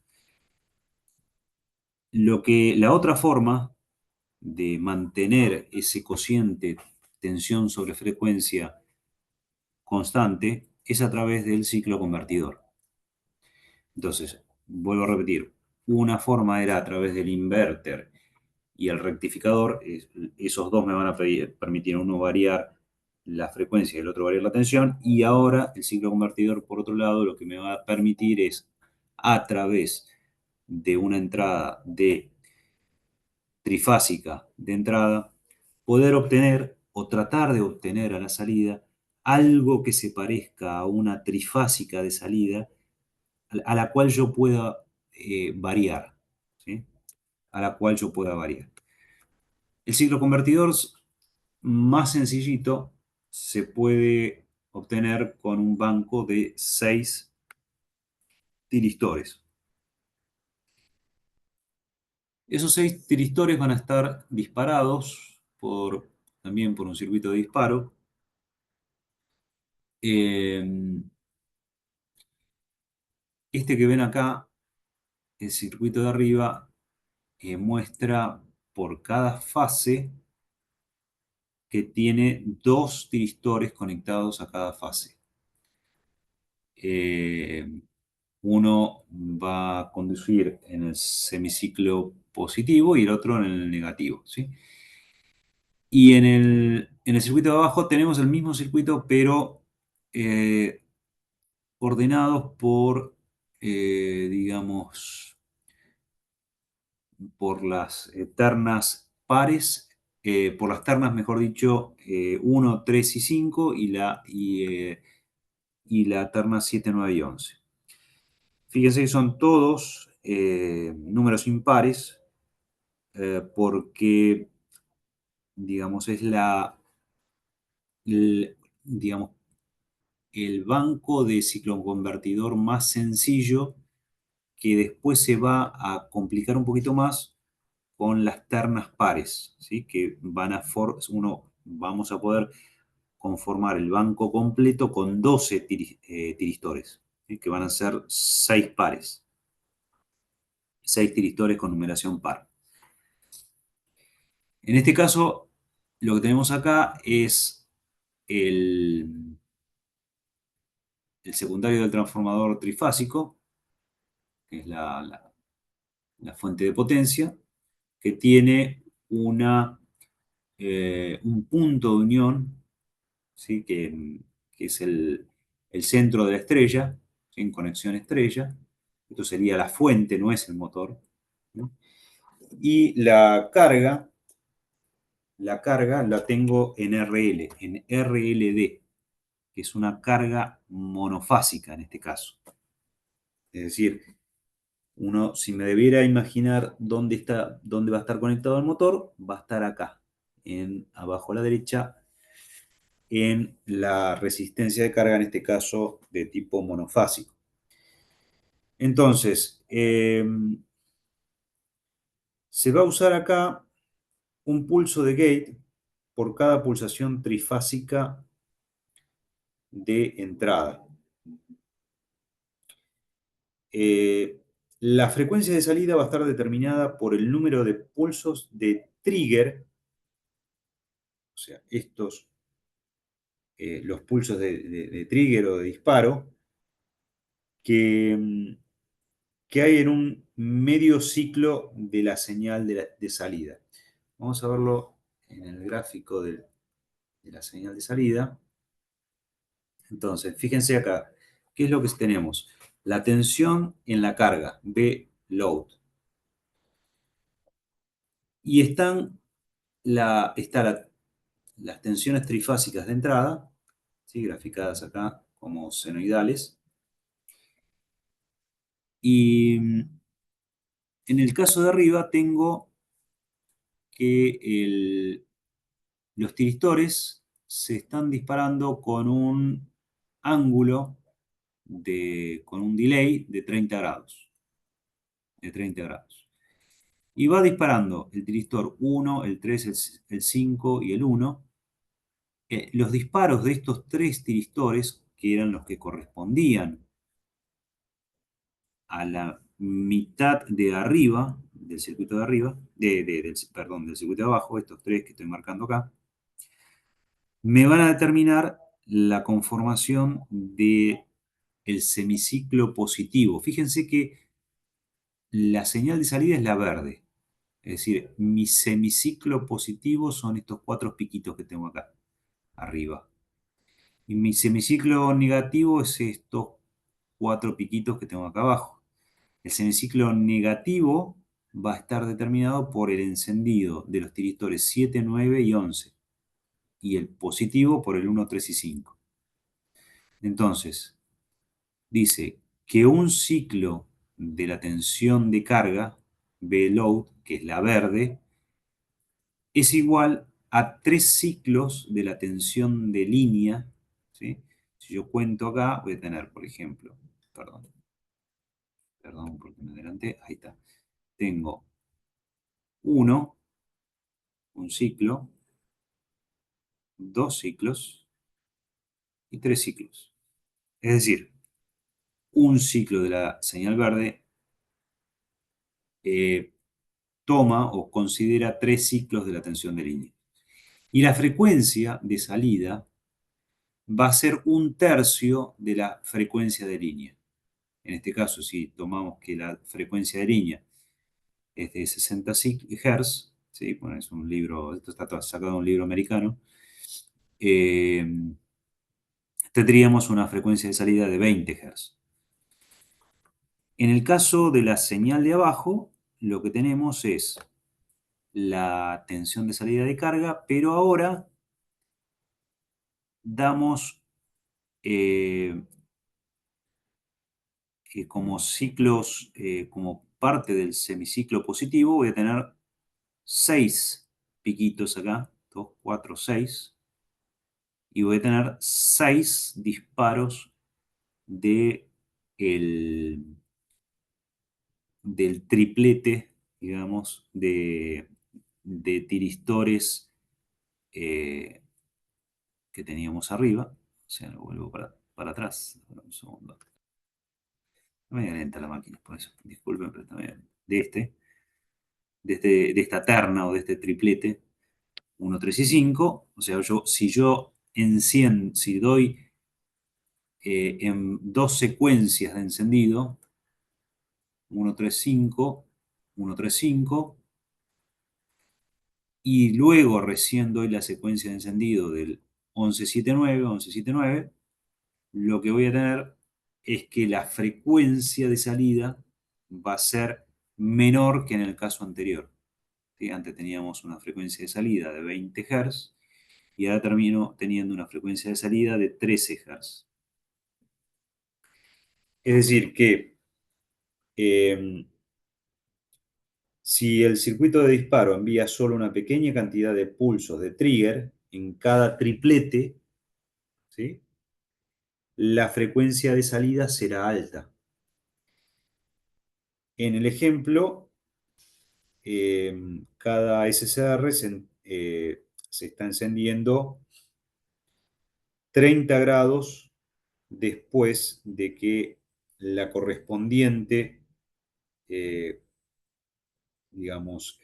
[SPEAKER 1] La otra forma de mantener ese cociente tensión sobre frecuencia constante es a través del ciclo convertidor. Entonces, vuelvo a repetir, una forma era a través del inverter y el rectificador. Esos dos me van a permitir uno variar la frecuencia y el otro variar la tensión, y ahora el ciclo convertidor, por otro lado, lo que me va a permitir es, a través de una entrada de trifásica de entrada, poder obtener o tratar de obtener a la salida algo que se parezca a una trifásica de salida, a la cual yo pueda variar, ¿sí? A la cual yo pueda variar. El ciclo convertidor más sencillito se puede obtener con un banco de 6 tiristores. Esos 6 tiristores van a estar disparados también por un circuito de disparo. Este que ven acá, el circuito de arriba, muestra por cada fase que tiene 2 tiristores conectados a cada fase. Uno va a conducir en el semiciclo positivo y el otro en el negativo, ¿sí? Y en el circuito de abajo tenemos el mismo circuito, pero eh, ordenados por, digamos, por las ternas pares, por las ternas, mejor dicho, 1, 3 y 5 y la terna 7, 9 y 11. Fíjense que son todos números impares porque, digamos, es digamos, el banco de cicloconvertidor más sencillo que después se va a complicar un poquito más con las ternas pares, ¿sí? Que vamos a poder conformar el banco completo con 12 tiristores, ¿sí? Que van a ser 6 pares, 6 tiristores con numeración par. En este caso, lo que tenemos acá es el secundario del transformador trifásico, que es la fuente de potencia, que tiene un punto de unión, ¿sí? Que es el centro de la estrella, ¿sí? En conexión estrella. Esto sería la fuente, no es el motor, ¿no? Y la tengo en RL, en RLD, que es una carga monofásica en este caso. Es decir, si me debiera imaginar dónde va a estar conectado el motor, va a estar acá, abajo a la derecha, en la resistencia de carga, en este caso de tipo monofásico. Entonces, se va a usar acá un pulso de gate por cada pulsación trifásica de entrada. La frecuencia de salida va a estar determinada por el número de pulsos de trigger, o sea, los pulsos de trigger o de disparo, que, que hay en un medio ciclo de la señal de salida. Vamos a verlo en el gráfico de la señal de salida. Entonces, fíjense acá, ¿qué es lo que tenemos? La tensión en la carga, B load. Y están las tensiones trifásicas de entrada, ¿sí? Graficadas acá como senoidales. Y en el caso de arriba tengo que los tiristores se están disparando con un ángulo, con un delay de 30 grados. De 30 grados. Y va disparando el tiristor 1, el 3, el 5 y el 1. Los disparos de estos 3 tiristores, que eran los que correspondían a la mitad de arriba, del circuito de arriba, perdón, del circuito de abajo, estos 3 que estoy marcando acá, me van a determinar la conformación del semiciclo positivo. Fíjense que la señal de salida es la verde. Es decir, mi semiciclo positivo son estos 4 piquitos que tengo acá, arriba. Y mi semiciclo negativo es estos 4 piquitos que tengo acá abajo. El semiciclo negativo va a estar determinado por el encendido de los tiristores 7, 9 y 11. Y el positivo por el 1, 3 y 5. Entonces, dice que un ciclo de la tensión de carga, B load, que es la verde, es igual a 3 ciclos de la tensión de línea, ¿sí? Si yo cuento acá, voy a tener, por ejemplo, perdón porque me adelanté, ahí está. Tengo un ciclo, 2 ciclos y 3 ciclos. Es decir, un ciclo de la señal verde toma o considera 3 ciclos de la tensión de línea. Y la frecuencia de salida va a ser 1/3 de la frecuencia de línea. En este caso, si tomamos que la frecuencia de línea es de 60 Hz, ¿sí? Bueno, es un libro, esto está sacado de un libro americano, eh, tendríamos una frecuencia de salida de 20 Hz. En el caso de la señal de abajo, lo que tenemos es la tensión de salida de carga, pero ahora damos como ciclos, como parte del semiciclo positivo, voy a tener 6 piquitos acá, 2, 4, 6, y voy a tener 6 disparos de del triplete, digamos, de tiristores eh, que teníamos arriba. O sea, lo vuelvo para atrás. Un segundo. Está medio lenta la máquina, por eso. Disculpen, pero está medio lenta. De esta terna o de este triplete, 1, 3 y 5. O sea, si yo enciendo, si doy en dos secuencias de encendido, 1, 3, 5, 1, 3, 5, y luego recién doy la secuencia de encendido del 11, 7, 9, 11, 7, 9, lo que voy a tener es que la frecuencia de salida va a ser menor que en el caso anterior. ¿Sí? Antes teníamos una frecuencia de salida de 20 Hz y ahora termino teniendo una frecuencia de salida de 13 Hz. Es decir, que si el circuito de disparo envía solo una pequeña cantidad de pulsos de trigger en cada triplete, ¿sí? La frecuencia de salida será alta. En el ejemplo, cada SCR se está encendiendo 30 grados después de que la correspondiente, digamos,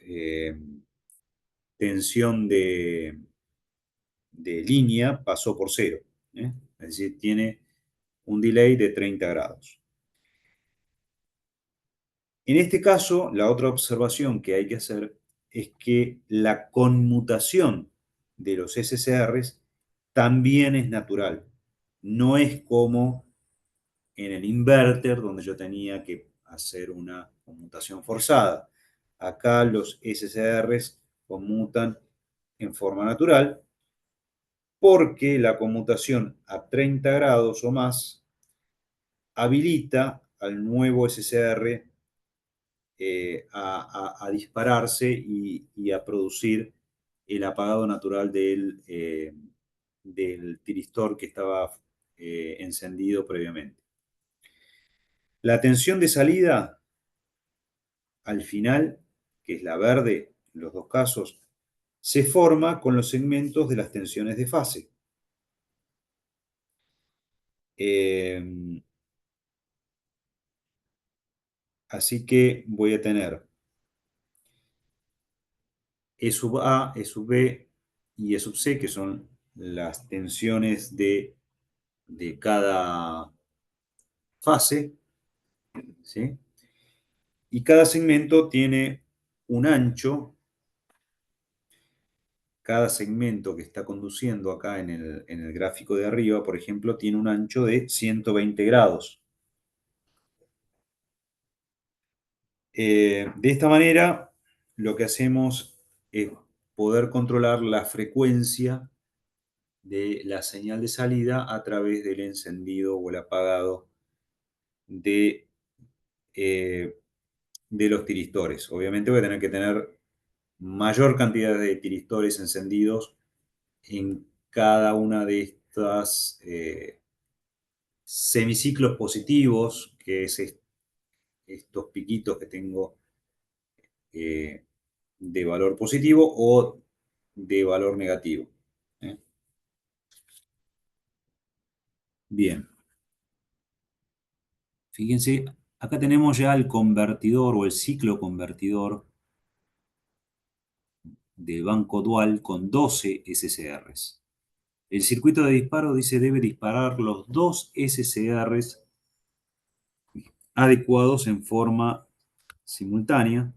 [SPEAKER 1] tensión de línea pasó por cero. Es decir, tiene un delay de 30 grados. En este caso, la otra observación que hay que hacer es que la conmutación de los SCRs también es natural. No es como en el inverter, donde yo tenía que hacer una conmutación forzada. Acá los SCRs conmutan en forma natural porque la conmutación a 30 grados o más habilita al nuevo SCR a dispararse y a producir el apagado natural del tiristor que estaba encendido previamente. La tensión de salida al final, que es la verde en los dos casos, se forma con los segmentos de las tensiones de fase. Así que voy a tener E sub A, E sub B y E sub C, que son las tensiones de cada fase, ¿sí? Y cada segmento tiene un ancho. Cada segmento que está conduciendo acá en el gráfico de arriba, por ejemplo, tiene un ancho de 120 grados. De esta manera, lo que hacemos es poder controlar la frecuencia de la señal de salida a través del encendido o el apagado de, eh, de los tiristores. Obviamente voy a tener que tener mayor cantidad de tiristores encendidos en cada una de estas semiciclos positivos, que es estos piquitos que tengo eh, de valor positivo o de valor negativo. ¿Eh? Bien, fíjense, acá tenemos ya el convertidor o el ciclo convertidor de banco dual con 12 SCRs. El circuito de disparo dice debe disparar los dos SCRs adecuados en forma simultánea.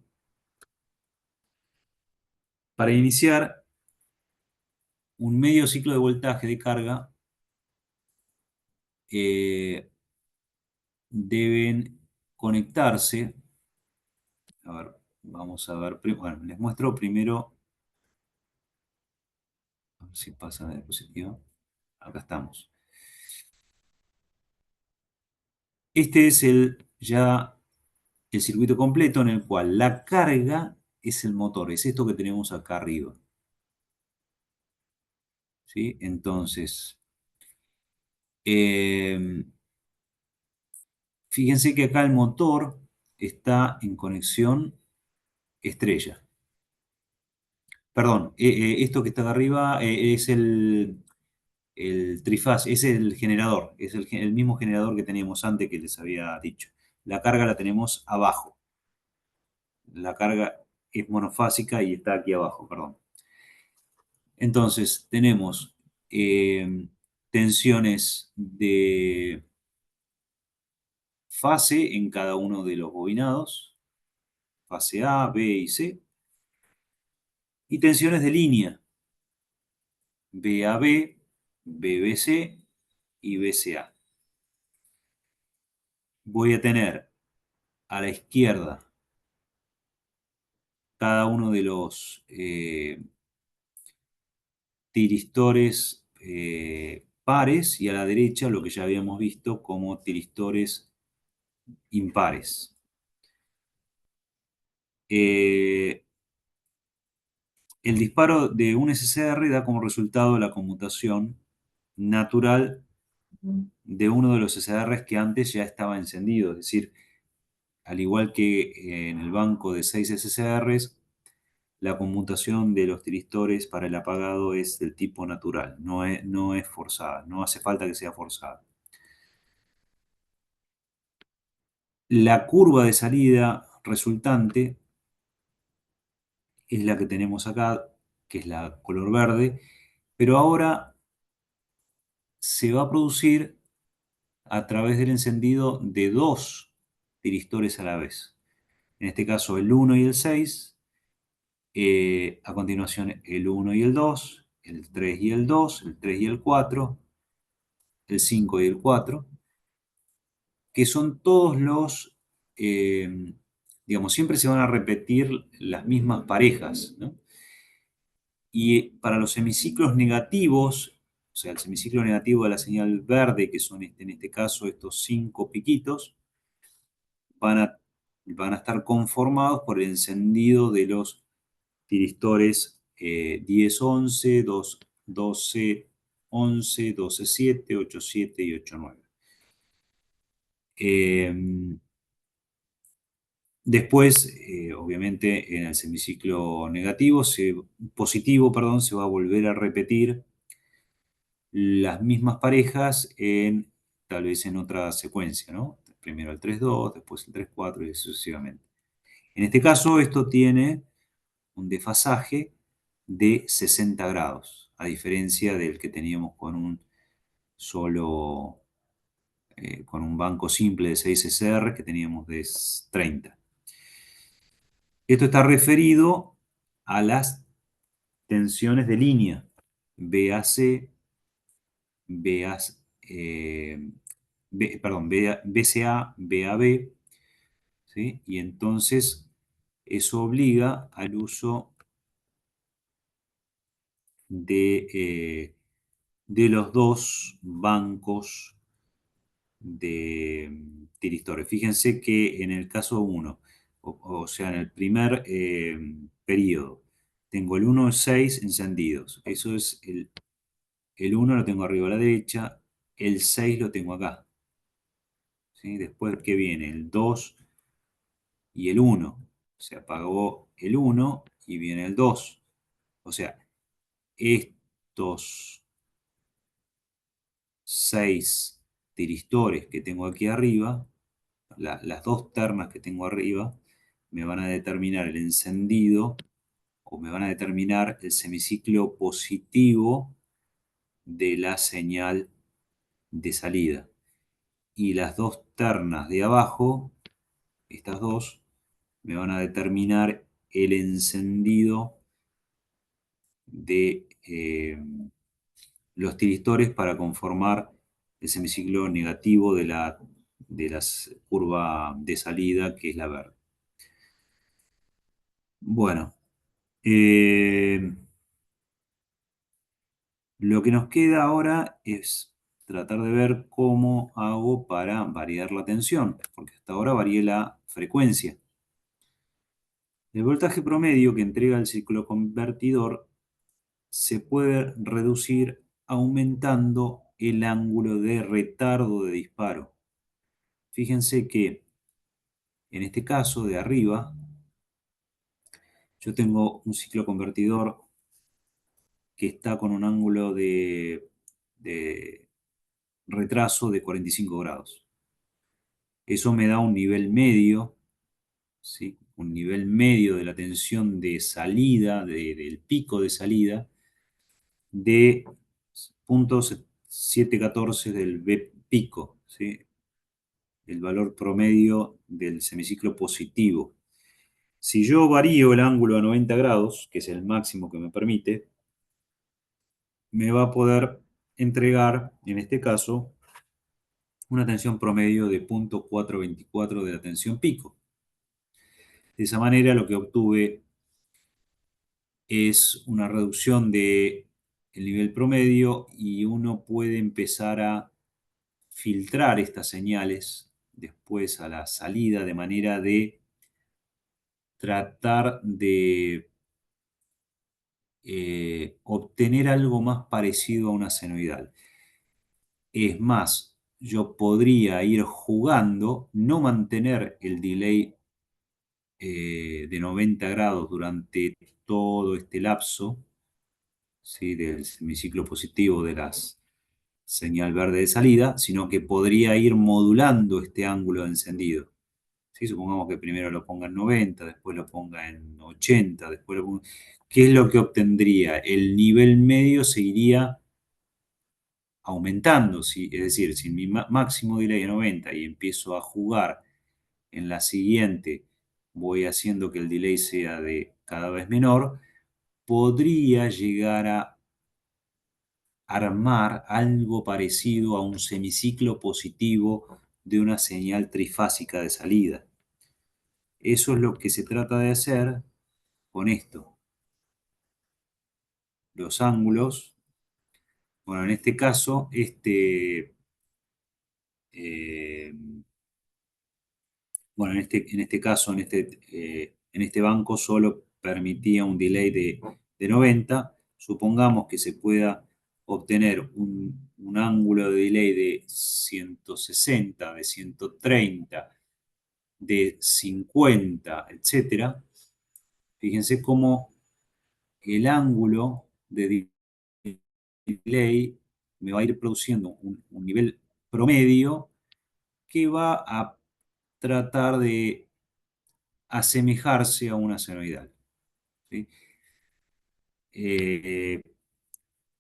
[SPEAKER 1] Para iniciar un medio ciclo de voltaje de carga, deben conectarse. A ver, vamos a ver. Bueno, les muestro primero. A ver si pasa la diapositiva. Acá estamos. Este es ya el circuito completo en el cual la carga es el motor. Es esto que tenemos acá arriba. ¿Sí? Entonces, eh, fíjense que acá el motor está en conexión estrella. Perdón, esto que está de arriba es el trifaz, es el generador, es el mismo generador que teníamos antes que les había dicho. La carga la tenemos abajo. La carga es monofásica y está aquí abajo, perdón. Entonces, tenemos tensiones de fase en cada uno de los bobinados, fase A, B y C, y tensiones de línea, BAB, BBC y BCA. Voy a tener a la izquierda cada uno de los tiristores pares y a la derecha lo que ya habíamos visto como tiristores impares. El disparo de un SCR da como resultado la conmutación natural de uno de los SCRs que antes ya estaba encendido. Es decir, al igual que en el banco de 6 SCRs, la conmutación de los tiristores para el apagado es del tipo natural, no es forzada, no hace falta que sea forzada. La curva de salida resultante es la que tenemos acá, que es la color verde, pero ahora se va a producir a través del encendido de dos tiristores a la vez. En este caso el 1 y el 6, a continuación el 1 y el 2, el 3 y el 2, el 3 y el 4, el 5 y el 4, que son todos digamos, siempre se van a repetir las mismas parejas, ¿no? Y para los semiciclos negativos, o sea, el semiciclo negativo de la señal verde, que son en este caso estos 5 piquitos, van a, van a estar conformados por el encendido de los tiristores 10, 11, 2, 12, 11, 12, 7, 8, 7 y 8, 9. Después, obviamente, en el semiciclo positivo, perdón, se va a volver a repetir las mismas parejas tal vez en otra secuencia, ¿no? Primero el 3-2, después el 3-4 y sucesivamente. En este caso, esto tiene un desfasaje de 60 grados, a diferencia del que teníamos con un solo, con un banco simple de 6 SR que teníamos de 30. Esto está referido a las tensiones de línea, BAC, BA, perdón, BCA, BAB, ¿sí? Y entonces eso obliga al uso de los dos bancos de tiristores. Fíjense que en el caso 1, o sea, en el primer periodo, tengo el 1 y 6 encendidos. Eso es el 1 lo tengo arriba a la derecha, el 6 lo tengo acá. ¿Sí? Después, ¿qué viene? El 2 y el 1. Se apagó el 1 y viene el 2. O sea, estos 6 tiristores que tengo aquí arriba, las dos ternas que tengo arriba, me van a determinar el encendido o me van a determinar el semiciclo positivo de la señal de salida. y las dos ternas de abajo, estas dos, me van a determinar el encendido de los tiristores para conformar el semiciclo negativo de la curva de salida, que es la verde. Bueno, lo que nos queda ahora es tratar de ver cómo hago para variar la tensión, porque hasta ahora varié la frecuencia. El voltaje promedio que entrega el cicloconvertidor se puede reducir aumentando el ángulo de retardo de disparo. Fíjense que en este caso de arriba, yo tengo un cicloconvertidor que está con un ángulo de retraso de 45 grados. Eso me da un nivel medio, ¿sí? Un nivel medio de la tensión de salida, del pico de salida, de 0.714 del B pico, ¿sí? El valor promedio del semiciclo positivo. Si yo varío el ángulo a 90 grados, que es el máximo que me permite, me va a poder entregar, en este caso, una tensión promedio de 0.424 de la tensión pico. De esa manera lo que obtuve es una reducción del nivel promedio y uno puede empezar a filtrar estas señales después a la salida de manera de tratar de obtener algo más parecido a una senoidal. Es más, yo podría ir jugando, no mantener el delay de 90 grados durante todo este lapso, ¿sí? Del semiciclo positivo de la señal verde de salida, sino que podría ir modulando este ángulo de encendido. ¿Sí? Supongamos que primero lo ponga en 90, después lo ponga en 80, después lo ponga... ¿Qué es lo que obtendría? El nivel medio seguiría aumentando, ¿sí? Es decir, si mi máximo delay es 90 y empiezo a jugar en la siguiente, voy haciendo que el delay sea de cada vez menor, podría llegar a armar algo parecido a un semiciclo positivo de una señal trifásica de salida. Eso es lo que se trata de hacer con esto. Los ángulos, bueno, en este caso, eh, bueno, en este caso, en este banco solo permitía un delay de 90. Supongamos que se pueda obtener un ángulo de delay de 160, de 130, de 50, etcétera. Fíjense cómo el ángulo de delay me va a ir produciendo un nivel promedio que va a tratar de asemejarse a una senoidal, ¿sí? Eh,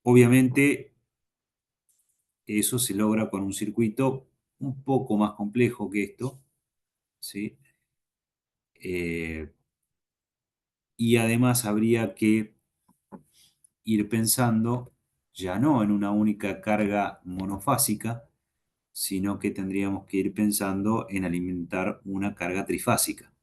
[SPEAKER 1] Obviamente eso se logra con un circuito un poco más complejo que esto, ¿sí? Eh, y además habría que ir pensando ya no en una única carga monofásica, sino que tendríamos que ir pensando en alimentar una carga trifásica.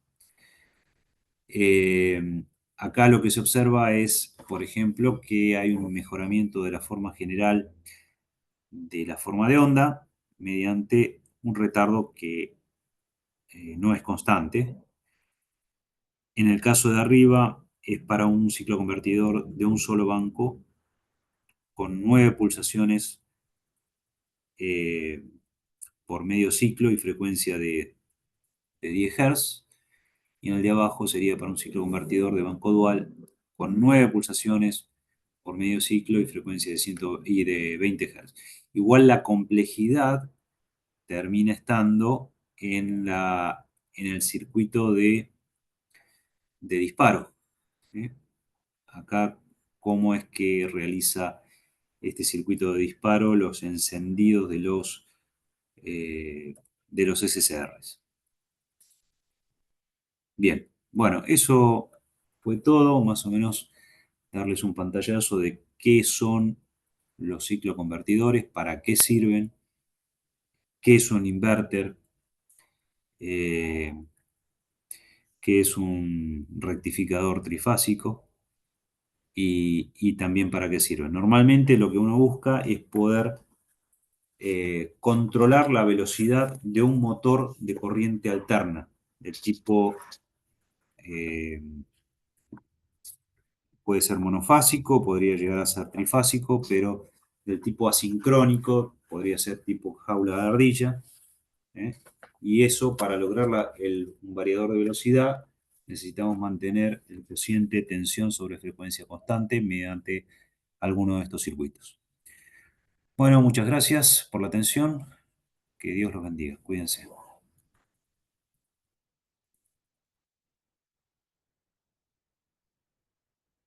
[SPEAKER 1] Eh, Acá lo que se observa es, por ejemplo, que hay un mejoramiento de la forma general de la forma de onda mediante un retardo que no es constante. En el caso de arriba es para un ciclo convertidor de un solo banco con 9 pulsaciones eh, por medio ciclo y frecuencia de 10 Hz. Y en el de abajo sería para un ciclo convertidor de banco dual con 9 pulsaciones por medio ciclo y frecuencia de 20 Hz. Igual la complejidad termina estando en el circuito de disparo, ¿sí? Acá, cómo es que realiza este circuito de disparo los encendidos de los eh, de los SSRs. Bien, bueno, eso fue todo, más o menos darles un pantallazo de qué son los cicloconvertidores, para qué sirven, qué es un inverter, eh, qué es un rectificador trifásico y también para qué sirven. Normalmente lo que uno busca es poder controlar la velocidad de un motor de corriente alterna, del tipo, eh, puede ser monofásico, podría llegar a ser trifásico, pero del tipo asincrónico, podría ser tipo jaula de ardilla. ¿Eh? Y eso, para lograr un variador de velocidad, necesitamos mantener el cociente tensión sobre frecuencia constante mediante alguno de estos circuitos. Bueno, muchas gracias por la atención. Que Dios los bendiga. Cuídense.